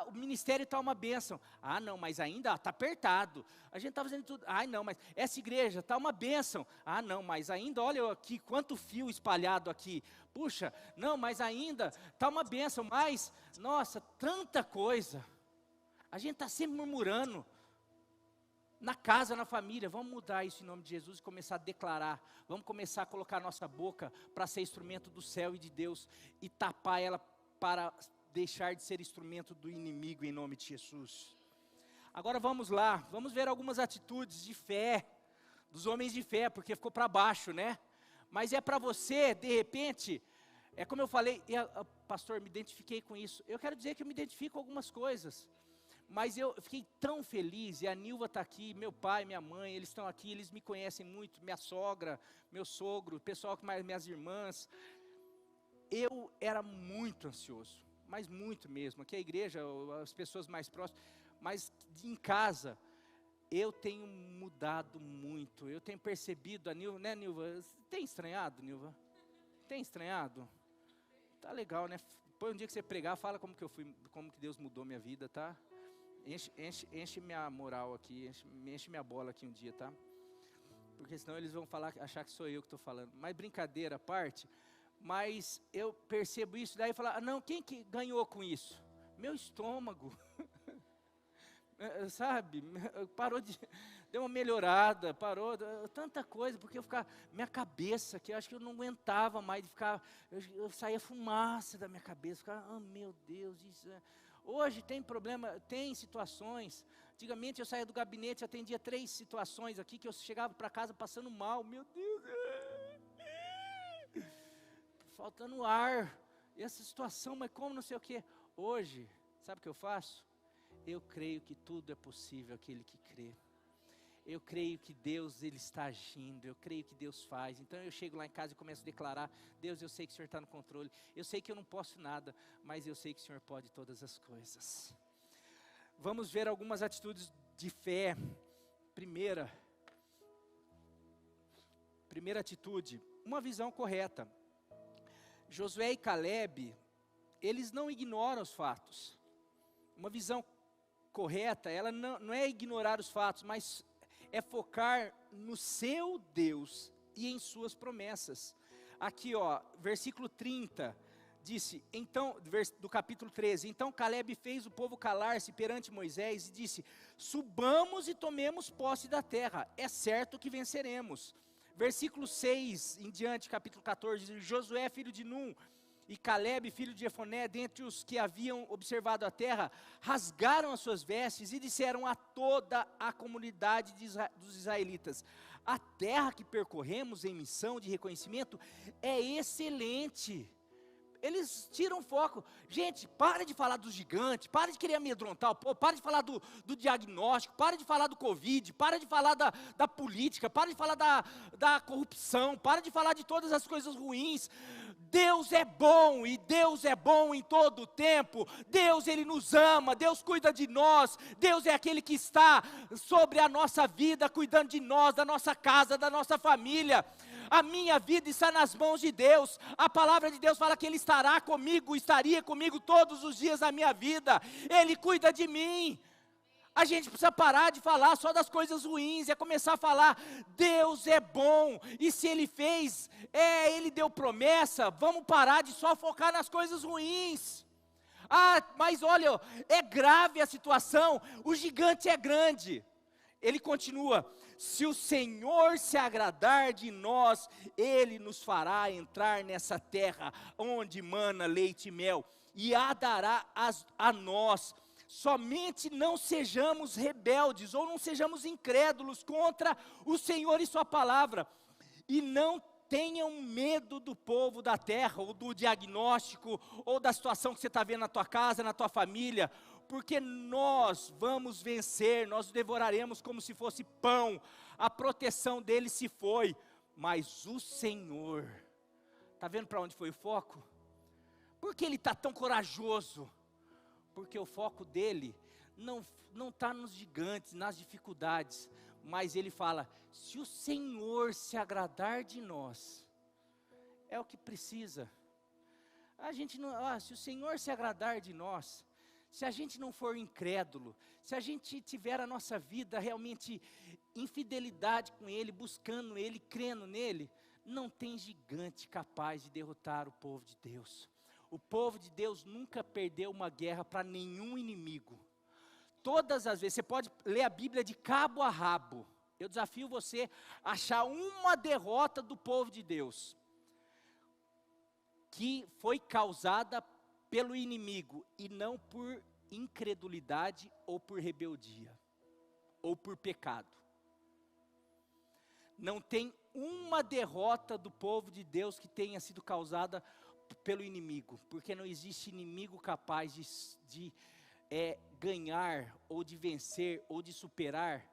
o ministério está uma bênção. Não, mas ainda está apertado. A gente está fazendo tudo. Não, mas essa igreja está uma bênção. Não, mas ainda, olha aqui, quanto fio espalhado aqui. Puxa, não, mas ainda está uma bênção. Mas, nossa, tanta coisa. A gente está sempre murmurando. Na casa, na família, vamos mudar isso em nome de Jesus e começar a declarar. Vamos começar a colocar a nossa boca para ser instrumento do céu e de Deus e tapar ela para deixar de ser instrumento do inimigo em nome de Jesus. Agora vamos lá, vamos ver algumas atitudes de fé, dos homens de fé, porque ficou para baixo, né? Mas é para você, de repente, é como eu falei, pastor, me identifiquei com isso. Eu quero dizer que eu me identifico com algumas coisas. Mas eu fiquei tão feliz, e a Nilva está aqui, meu pai, minha mãe, eles estão aqui, eles me conhecem muito, minha sogra, meu sogro, o pessoal, minhas irmãs. Eu era muito ansioso, mas muito mesmo. Aqui a igreja, as pessoas mais próximas, mas em casa, eu tenho mudado muito. Eu tenho percebido, a Nilva, né, Nilva? Tem estranhado, Nilva? Tem estranhado? Tá legal, né? Depois um dia que você pregar, fala como que Deus mudou minha vida, tá? Enche minha moral aqui, enche minha bola aqui um dia, tá? Porque senão eles vão achar que sou eu que estou falando. Mas brincadeira à parte, mas eu percebo isso, daí falar, não, quem que ganhou com isso? Meu estômago, sabe, deu uma melhorada, parou, tanta coisa, porque minha cabeça, que eu acho que eu não aguentava mais de ficar, eu saía fumaça da minha cabeça, ficava, meu Deus, isso é... Hoje tem problema, tem situações. Antigamente eu saía do gabinete, atendia 3 situações aqui, que eu chegava para casa passando mal, meu Deus, faltando ar, e essa situação, mas como não sei o que. Hoje, sabe o que eu faço? Eu creio que tudo é possível aquele que crê. Eu creio que Deus, Ele está agindo, eu creio que Deus faz. Então eu chego lá em casa e começo a declarar, Deus, eu sei que o Senhor está no controle, eu sei que eu não posso nada, mas eu sei que o Senhor pode todas as coisas. Vamos ver algumas atitudes de fé. Primeira atitude, uma visão correta. Josué e Caleb, eles não ignoram os fatos. Uma visão correta, ela não é ignorar os fatos, mas é focar no seu Deus e em suas promessas. Aqui, versículo 30, disse, então, do capítulo 13, então Caleb fez o povo calar-se perante Moisés e disse, subamos e tomemos posse da terra, é certo que venceremos. Versículo 6 em diante, capítulo 14, Josué filho de Num e Caleb filho de Jefoné, dentre os que haviam observado a terra, rasgaram as suas vestes e disseram a toda a comunidade dos israelitas, a terra que percorremos em missão de reconhecimento é excelente. Eles tiram foco. Gente, para de falar dos gigantes, para de querer amedrontar o povo, para de falar do diagnóstico, para de falar do Covid, para de falar da política, para de falar da corrupção, para de falar de todas as coisas ruins. Deus é bom, e Deus é bom em todo o tempo. Deus, Ele nos ama, Deus cuida de nós. Deus é aquele que está sobre a nossa vida, cuidando de nós, da nossa casa, da nossa família. A minha vida está nas mãos de Deus. A palavra de Deus fala que Ele estará comigo, estaria comigo todos os dias da minha vida. Ele cuida de mim. A gente precisa parar de falar só das coisas ruins, é começar a falar, Deus é bom, e se Ele fez, Ele deu promessa, vamos parar de só focar nas coisas ruins. Ah, mas olha, é grave a situação, o gigante é grande. Ele continua, se o Senhor se agradar de nós, Ele nos fará entrar nessa terra, onde mana leite e mel, e a dará a nós. Somente não sejamos rebeldes, ou não sejamos incrédulos contra o Senhor e sua palavra, e não tenham medo do povo da terra, ou do diagnóstico, ou da situação que você está vendo na tua casa, na tua família, porque nós vamos vencer, nós devoraremos como se fosse pão, a proteção dele se foi, mas o Senhor, está vendo para onde foi o foco? Por que ele está tão corajoso? Porque o foco dele não está nos gigantes, nas dificuldades, mas ele fala, se o Senhor se agradar de nós, é o que precisa. A gente não, se o Senhor se agradar de nós, se a gente não for incrédulo, se a gente tiver a nossa vida realmente em fidelidade com Ele, buscando Ele, crendo nele, não tem gigante capaz de derrotar o povo de Deus. O povo de Deus nunca perdeu uma guerra para nenhum inimigo. Todas as vezes, você pode ler a Bíblia de cabo a rabo. Eu desafio você a achar uma derrota do povo de Deus, que foi causada pelo inimigo, e não por incredulidade, ou por rebeldia, ou por pecado. Não tem uma derrota do povo de Deus que tenha sido causada pelo inimigo, porque não existe inimigo capaz de ganhar, ou de vencer, ou de superar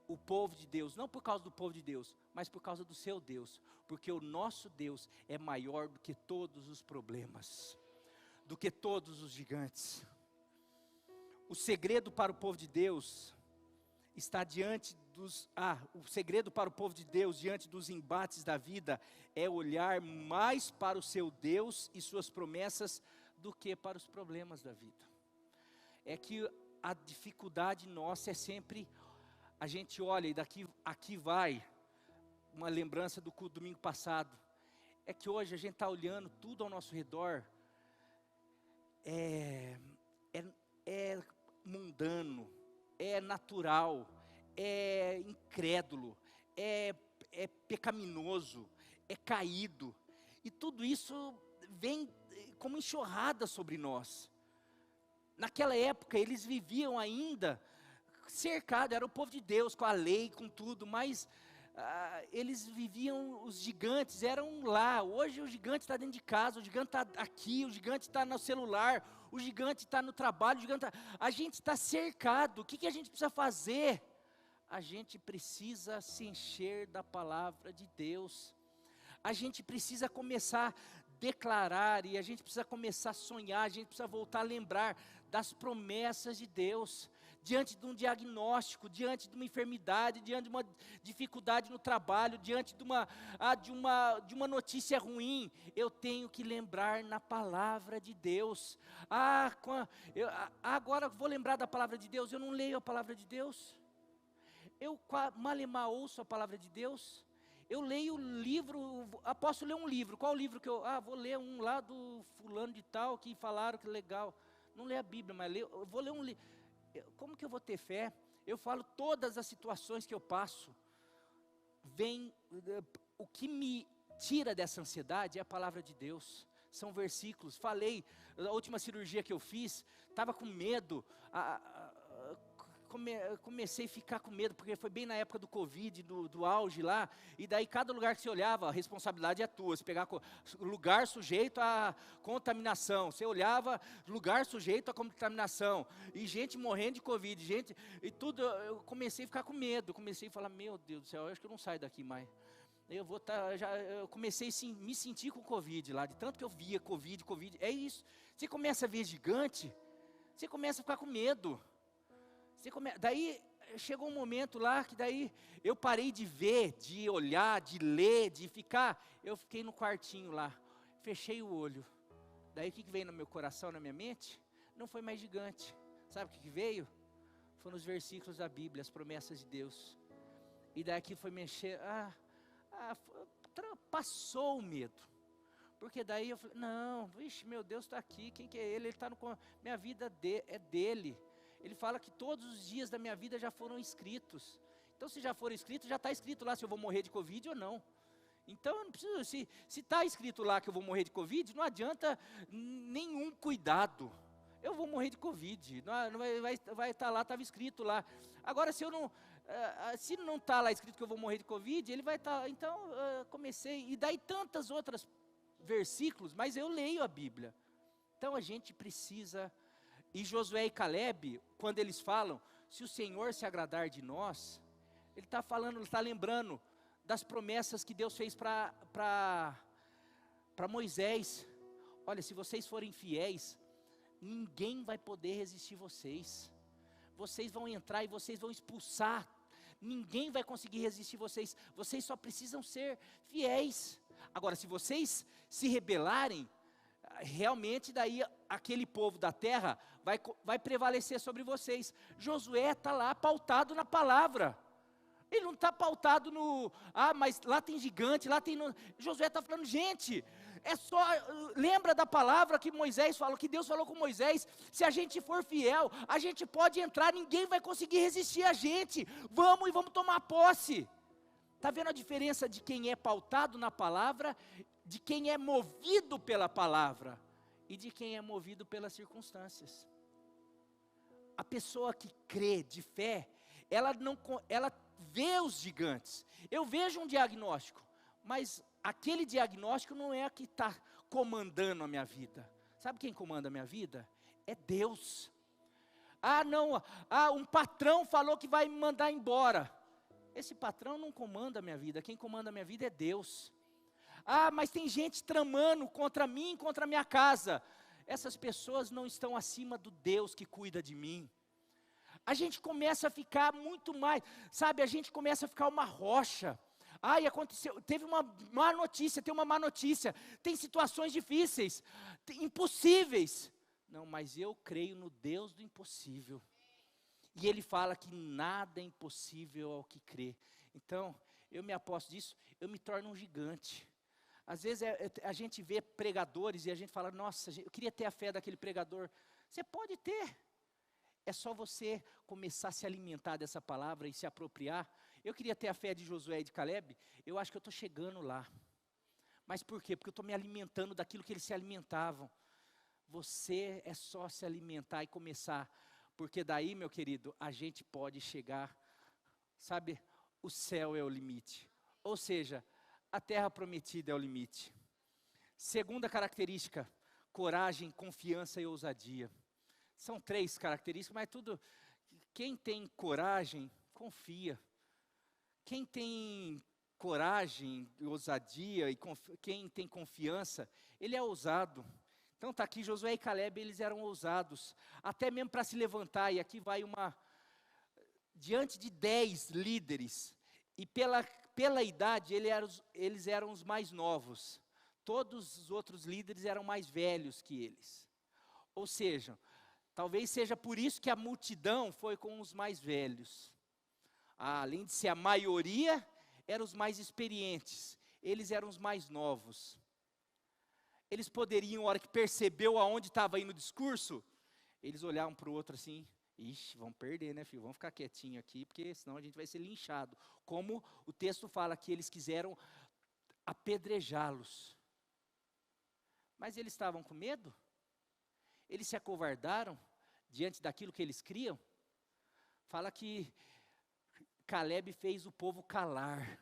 o povo de Deus, não por causa do povo de Deus, mas por causa do seu Deus, porque o nosso Deus é maior do que todos os problemas, do que todos os gigantes. O segredo para o povo de Deus está diante o segredo para o povo de Deus diante dos embates da vida é olhar mais para o seu Deus e suas promessas do que para os problemas da vida. É que a dificuldade nossa é sempre, a gente olha e aqui vai uma lembrança do culto domingo passado, é que hoje a gente está olhando tudo ao nosso redor, é mundano, é natural, é incrédulo, é pecaminoso, é caído, e tudo isso vem como enxurrada sobre nós. Naquela época eles viviam ainda cercados, era o povo de Deus, com a lei, com tudo, mas eles viviam, os gigantes eram lá. Hoje o gigante está dentro de casa, o gigante está aqui, o gigante está no celular, o gigante está no trabalho, a gente está cercado. O que a gente precisa fazer? A gente precisa se encher da palavra de Deus. A gente precisa começar a declarar, e a gente precisa começar a sonhar, a gente precisa voltar a lembrar das promessas de Deus. Diante de um diagnóstico, diante de uma enfermidade, diante de uma dificuldade no trabalho, diante de uma notícia ruim, eu tenho que lembrar na palavra de Deus. Agora vou lembrar da palavra de Deus, eu não leio a palavra de Deus. Eu mal ouço a palavra de Deus, Eu leio livro, posso ler um livro, qual livro que eu, vou ler um lá do fulano de tal, que falaram que legal. Não leio a Bíblia, mas eu vou ler um livro. Como que eu vou ter fé? Eu falo todas as situações que eu passo, o que me tira dessa ansiedade é a palavra de Deus. São versículos. Falei, a última cirurgia que eu fiz, estava com medo, comecei a ficar com medo, porque foi bem na época do Covid, do auge lá, e daí cada lugar que você olhava, a responsabilidade é tua, você pegar lugar sujeito à contaminação, você olhava, lugar sujeito à contaminação, e gente morrendo de Covid, e tudo, eu comecei a ficar com medo, comecei a falar, meu Deus do céu, eu acho que eu não saio daqui mais. Eu comecei a me sentir com Covid lá, de tanto que eu via Covid, é isso, você começa a ver gigante, você começa a ficar com medo. Daí chegou um momento lá que daí eu parei de ver, de olhar, de ler, de ficar. Eu fiquei no quartinho lá, fechei o olho. Daí o que veio no meu coração, na minha mente? Não foi mais gigante. Sabe o que veio? Foram os versículos da Bíblia, as promessas de Deus. E daqui foi mexer, passou o medo. Porque daí eu falei, não, vixe, meu Deus está aqui, quem que é ele? Ele está minha vida é dele. Ele fala que todos os dias da minha vida já foram escritos. Então se já foram escritos, já está escrito lá se eu vou morrer de Covid ou não. Então eu não preciso, se está escrito lá que eu vou morrer de Covid, não adianta nenhum cuidado. Eu vou morrer de Covid, vai estar lá, estava escrito lá. Agora se não está lá escrito que eu vou morrer de Covid, ele vai estar, então comecei, e daí tantas outras versículos, mas eu leio a Bíblia. Então a gente precisa. E Josué e Caleb, quando eles falam, se o Senhor se agradar de nós, ele está falando, ele está lembrando das promessas que Deus fez para Moisés. Olha, se vocês forem fiéis, ninguém vai poder resistir vocês. Vocês vão entrar e vocês vão expulsar. Ninguém vai conseguir resistir vocês. Vocês só precisam ser fiéis. Agora, se vocês se rebelarem, realmente daí aquele povo da terra vai prevalecer sobre vocês. Josué está lá pautado na palavra. Ele não está pautado mas lá tem gigante, lá tem... Josué está falando, gente, lembra da palavra que Moisés falou, que Deus falou com Moisés, se a gente for fiel, a gente pode entrar, ninguém vai conseguir resistir a gente, vamos tomar posse. Está vendo a diferença de quem é pautado na palavra, de quem é movido pela palavra e de quem é movido pelas circunstâncias? A pessoa que crê de fé, ela vê os gigantes. Eu vejo um diagnóstico, mas aquele diagnóstico não é a que está comandando a minha vida. Sabe quem comanda a minha vida? É Deus. Um patrão falou que vai me mandar embora. Esse patrão não comanda a minha vida, quem comanda a minha vida é Deus. Mas tem gente tramando contra mim, contra a minha casa. Essas pessoas não estão acima do Deus que cuida de mim. A gente começa a ficar muito mais, sabe, a gente começa a ficar uma rocha. Aconteceu, teve uma má notícia, tem uma má notícia, tem situações difíceis, impossíveis. Não, mas eu creio no Deus do impossível. E Ele fala que nada é impossível ao que crê. Então, eu me aposto disso, eu me torno um gigante. Às vezes a gente vê pregadores e a gente fala, nossa, eu queria ter a fé daquele pregador. Você pode ter. É só você começar a se alimentar dessa palavra e se apropriar. Eu queria ter a fé de Josué e de Caleb, eu acho que eu estou chegando lá. Mas por quê? Porque eu estou me alimentando daquilo que eles se alimentavam. Você é só se alimentar e começar, porque daí, meu querido, a gente pode chegar, sabe, o céu é o limite. Ou seja, a terra prometida é o limite. Segunda característica, coragem, confiança e ousadia. São 3 características, mas quem tem coragem, confia. Quem tem coragem, ousadia e quem tem confiança, ele é ousado. Então está aqui, Josué e Caleb, eles eram ousados, até mesmo para se levantar, e aqui vai diante de 10 líderes, e pela idade, eles eram os mais novos, todos os outros líderes eram mais velhos que eles. Ou seja, talvez seja por isso que a multidão foi com os mais velhos. Além de ser a maioria, eram os mais experientes, eles eram os mais novos. Eles poderiam, na hora que percebeu aonde estava indo o discurso, eles olhavam para o outro assim, ixi, vamos perder, né, filho? Vamos ficar quietinho aqui, porque senão a gente vai ser linchado. Como o texto fala que eles quiseram apedrejá-los. Mas eles estavam com medo? Eles se acovardaram diante daquilo que eles criam? Fala que Caleb fez o povo calar.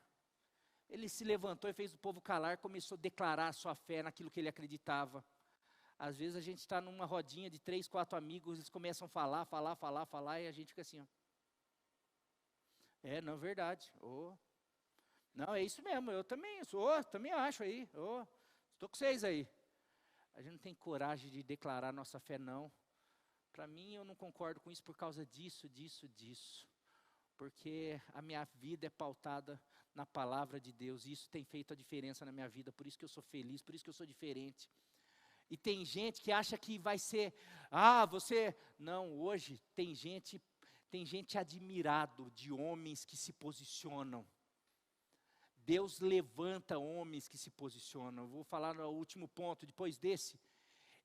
Ele se levantou e fez o povo calar, começou a declarar a sua fé naquilo que ele acreditava. Às vezes a gente está numa rodinha de 3, 4 amigos, eles começam a falar, e a gente fica assim, ó. Não é verdade. Não, é isso mesmo, eu também sou, também acho aí. Estou com vocês aí. A gente não tem coragem de declarar nossa fé, não. Para mim, eu não concordo com isso por causa disso. Porque a minha vida é pautada na palavra de Deus, e isso tem feito a diferença na minha vida, por isso que eu sou feliz, por isso que eu sou diferente. E tem gente que acha que vai ser, não, hoje tem gente admirado de homens que se posicionam. Deus levanta homens que se posicionam. Eu vou falar no último ponto, depois desse,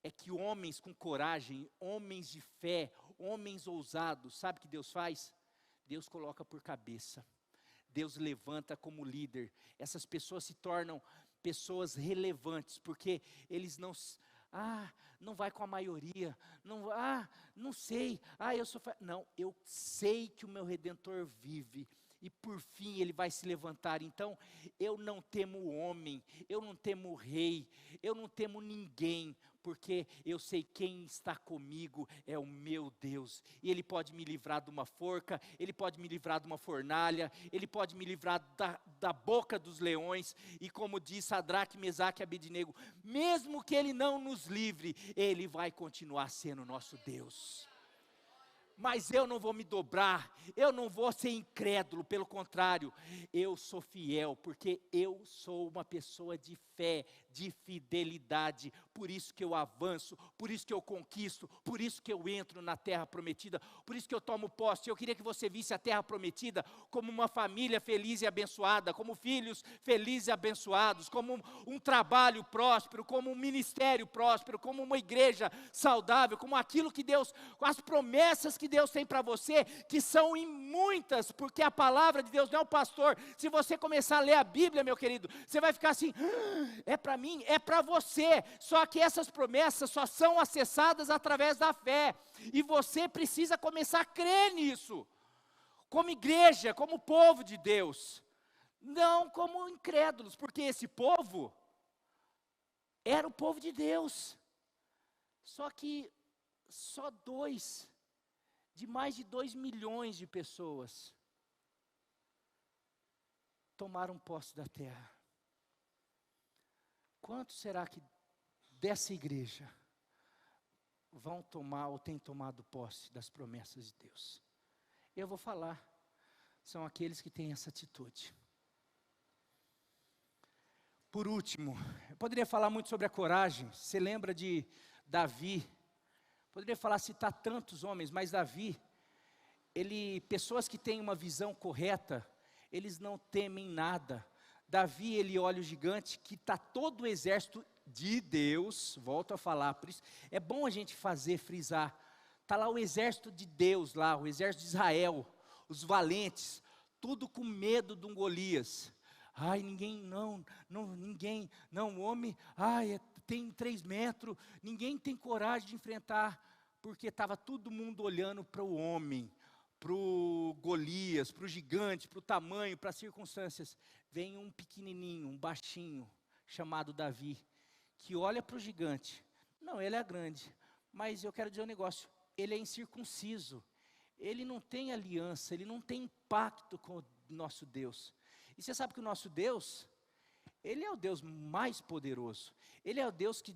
é que homens com coragem, homens de fé, homens ousados, sabe o que Deus faz? Deus coloca por cabeça. Deus levanta como líder. Essas pessoas se tornam pessoas relevantes, porque eles não vai com a maioria, não sei, eu sei que o meu Redentor vive, e por fim ele vai se levantar. Então, eu não temo o homem, eu não temo o rei, eu não temo ninguém, porque eu sei quem está comigo é o meu Deus, e Ele pode me livrar de uma forca, Ele pode me livrar de uma fornalha, Ele pode me livrar da boca dos leões, e como diz Sadraque, Mesaque e Abednego, mesmo que Ele não nos livre, Ele vai continuar sendo nosso Deus. Mas eu não vou me dobrar, eu não vou ser incrédulo, pelo contrário, eu sou fiel, porque eu sou uma pessoa de fé, de fidelidade, por isso que eu avanço, por isso que eu conquisto, por isso que eu entro na terra prometida, por isso que eu tomo posse. Eu queria que você visse a terra prometida como uma família feliz e abençoada, como filhos felizes e abençoados, como um trabalho próspero, como um ministério próspero, como uma igreja saudável, como aquilo que Deus, as promessas que Deus tem para você, que são muitas, porque a palavra de Deus não é o pastor. Se você começar a ler a Bíblia, meu querido, você vai ficar assim, é para mim, é para você, só que essas promessas só são acessadas através da fé, e você precisa começar a crer nisso, como igreja, como povo de Deus, não como incrédulos, porque esse povo era o povo de Deus, só que só de mais de 2 milhões de pessoas tomaram posse da terra. Quanto será que dessa igreja vão tomar ou têm tomado posse das promessas de Deus? Eu vou falar, são aqueles que têm essa atitude. Por último, eu poderia falar muito sobre a coragem. Você lembra de Davi? Poderia citar tantos homens, mas Davi, pessoas que têm uma visão correta, eles não temem nada. Davi, ele olha o gigante, que está todo o exército de Deus, volto a falar, por isso é bom a gente frisar, está lá o exército de Deus, lá, o exército de Israel, os valentes, tudo com medo de um Golias. O homem, tem 3 metros, ninguém tem coragem de enfrentar, porque estava todo mundo olhando para o homem, para o Golias, para o gigante, para o tamanho, para as circunstâncias. Vem um pequenininho, um baixinho, chamado Davi, que olha para o gigante. Não, ele é grande, mas eu quero dizer um negócio, ele é incircunciso, ele não tem aliança, ele não tem pacto com o nosso Deus. E você sabe que o nosso Deus, Ele é o Deus mais poderoso, Ele é o Deus que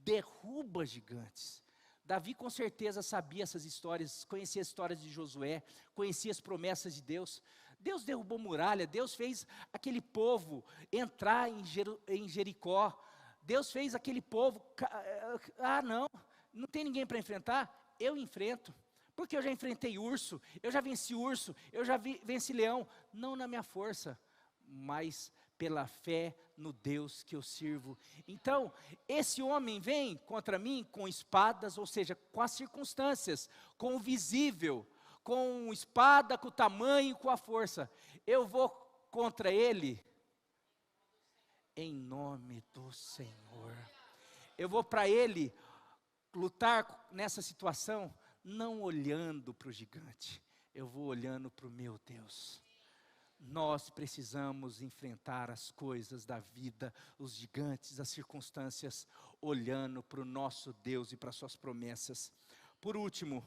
derruba gigantes. Davi com certeza sabia essas histórias, conhecia as histórias de Josué, conhecia as promessas de Deus. Deus derrubou muralha, Deus fez aquele povo entrar em Jericó, Deus fez aquele povo, não tem ninguém para enfrentar, eu enfrento, porque eu já enfrentei urso, eu já venci urso, eu já venci leão, não na minha força, mas pela fé no Deus que eu sirvo. Então, esse homem vem contra mim com espadas, ou seja, com as circunstâncias, com o visível, com espada, com o tamanho, com a força. Eu vou contra ele em nome do Senhor. Eu vou para ele lutar nessa situação, não olhando para o gigante, eu vou olhando para o meu Deus. Nós precisamos enfrentar as coisas da vida, os gigantes, as circunstâncias, olhando para o nosso Deus e para suas promessas. Por último,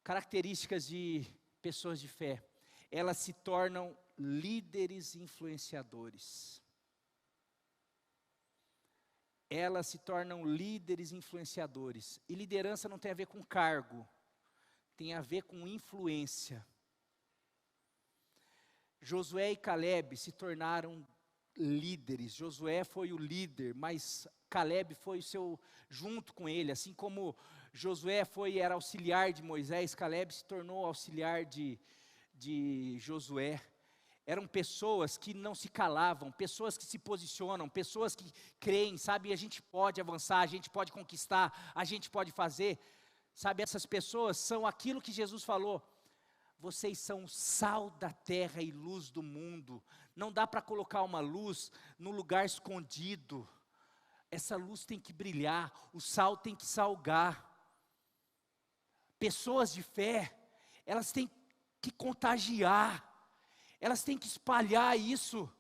características de pessoas de fé. Elas se tornam líderes influenciadores. Elas se tornam líderes influenciadores. E liderança não tem a ver com cargo, tem a ver com influência. Josué e Caleb se tornaram líderes. Josué foi o líder, mas Caleb foi junto com ele. Assim como Josué era auxiliar de Moisés, Caleb se tornou auxiliar de Josué. Eram pessoas que não se calavam, pessoas que se posicionam, pessoas que creem, sabe, a gente pode avançar, a gente pode conquistar, a gente pode fazer. Sabe, essas pessoas são aquilo que Jesus falou. Vocês são o sal da terra e luz do mundo. Não dá para colocar uma luz no lugar escondido. Essa luz tem que brilhar, o sal tem que salgar. Pessoas de fé, elas têm que contagiar, elas têm que espalhar isso.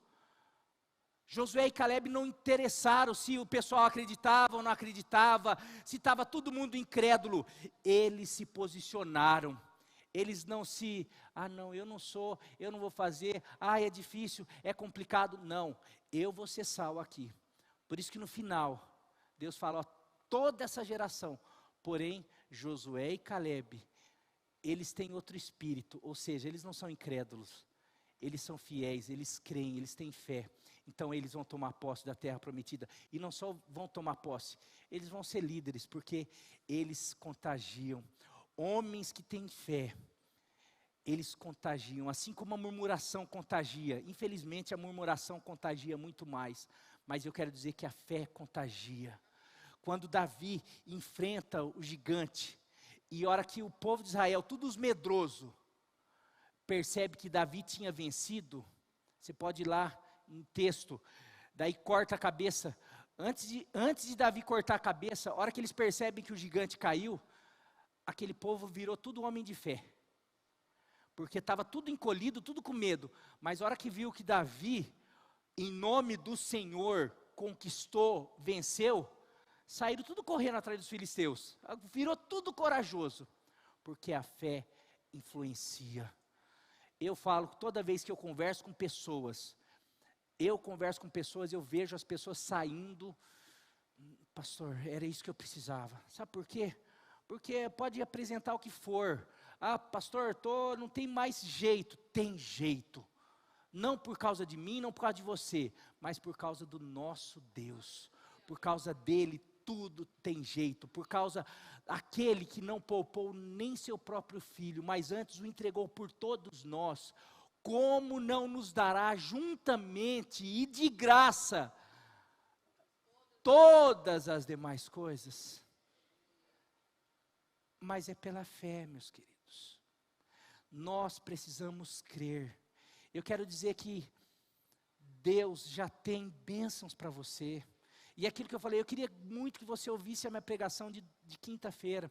Josué e Caleb não interessaram se o pessoal acreditava ou não acreditava, se estava todo mundo incrédulo. Eles se posicionaram. Eles não não, eu não sou, eu não vou fazer, é difícil, é complicado. Não, eu vou ser sal aqui. Por isso que no final, Deus fala, toda essa geração, porém, Josué e Caleb, eles têm outro espírito, ou seja, eles não são incrédulos, eles são fiéis, eles creem, eles têm fé. Então eles vão tomar posse da terra prometida, e não só vão tomar posse, eles vão ser líderes, porque eles contagiam. Homens que têm fé, eles contagiam, assim como a murmuração contagia. Infelizmente a murmuração contagia muito mais, mas eu quero dizer que a fé contagia. Quando Davi enfrenta o gigante, e a hora que o povo de Israel, todos medroso, percebe que Davi tinha vencido, você pode ir lá em texto, daí corta a cabeça, antes de Davi cortar a cabeça, a hora que eles percebem que o gigante caiu, aquele povo virou tudo homem de fé, porque estava tudo encolhido, tudo com medo, mas a hora que viu que Davi, em nome do Senhor, conquistou, venceu, saíram tudo correndo atrás dos filisteus, virou tudo corajoso, porque a fé influencia. Eu falo, toda vez que eu converso com pessoas, eu vejo as pessoas saindo, pastor, era isso que eu precisava, sabe por quê? Porque pode apresentar o que for, pastor, não tem mais jeito, tem jeito, não por causa de mim, não por causa de você, mas por causa do nosso Deus, por causa dele tudo tem jeito, por causa daquele que não poupou nem seu próprio filho, mas antes o entregou por todos nós, como não nos dará juntamente e de graça todas as demais coisas? Mas é pela fé, meus queridos. Nós precisamos crer. Eu quero dizer que Deus já tem bênçãos para você. E aquilo que eu falei, eu queria muito que você ouvisse a minha pregação de quinta-feira.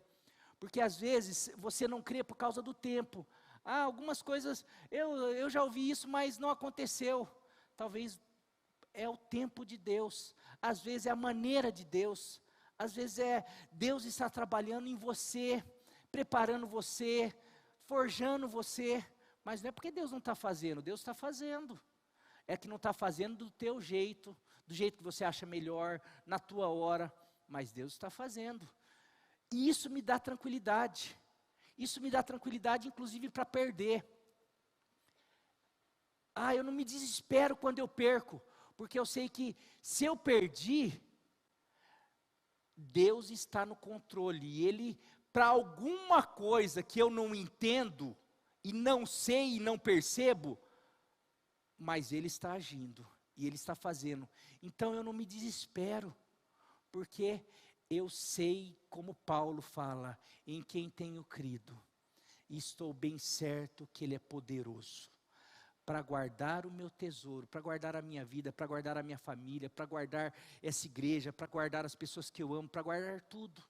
Porque às vezes você não crê por causa do tempo. Algumas coisas, eu já ouvi isso, mas não aconteceu. Talvez é o tempo de Deus. Às vezes é a maneira de Deus. Às vezes Deus está trabalhando em você, preparando você, forjando você, mas não é porque Deus não está fazendo, Deus está fazendo, é que não está fazendo do teu jeito, do jeito que você acha melhor, na tua hora, mas Deus está fazendo, e isso me dá tranquilidade inclusive para perder. Eu não me desespero quando eu perco, porque eu sei que se eu perdi, Deus está no controle, e Ele, para alguma coisa que eu não entendo, e não sei e não percebo, mas Ele está agindo, e Ele está fazendo. Então eu não me desespero, porque eu sei, como Paulo fala, em quem tenho crido, e estou bem certo que Ele é poderoso, para guardar o meu tesouro, para guardar a minha vida, para guardar a minha família, para guardar essa igreja, para guardar as pessoas que eu amo, para guardar tudo.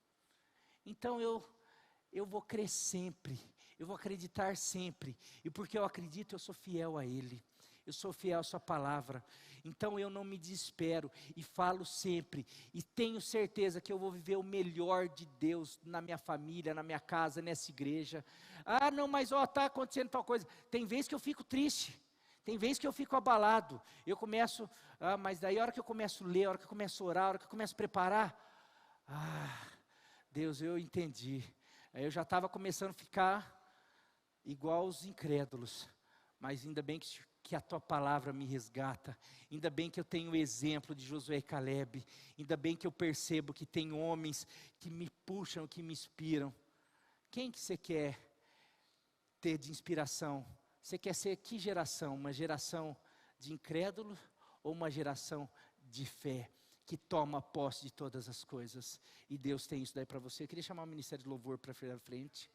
Então eu vou crer sempre, eu vou acreditar sempre, e porque eu acredito, eu sou fiel a Ele, eu sou fiel à sua palavra. Então eu não me desespero, e falo sempre, e tenho certeza que eu vou viver o melhor de Deus, na minha família, na minha casa, nessa igreja. Ah não, mas está acontecendo tal coisa, tem vezes que eu fico triste, tem vezes que eu fico abalado, eu começo, mas daí a hora que eu começo a ler, a hora que eu começo a orar, a hora que eu começo a preparar, Deus, eu entendi. Aí eu já estava começando a ficar igual os incrédulos, mas ainda bem que a tua palavra me resgata, ainda bem que eu tenho o exemplo de Josué e Caleb, ainda bem que eu percebo que tem homens que me puxam, que me inspiram. Quem que você quer ter de inspiração? Você quer ser que geração? Uma geração de incrédulos ou uma geração de fé, que toma posse de todas as coisas? E Deus tem isso daí para você. Eu queria chamar o Ministério de Louvor para frente.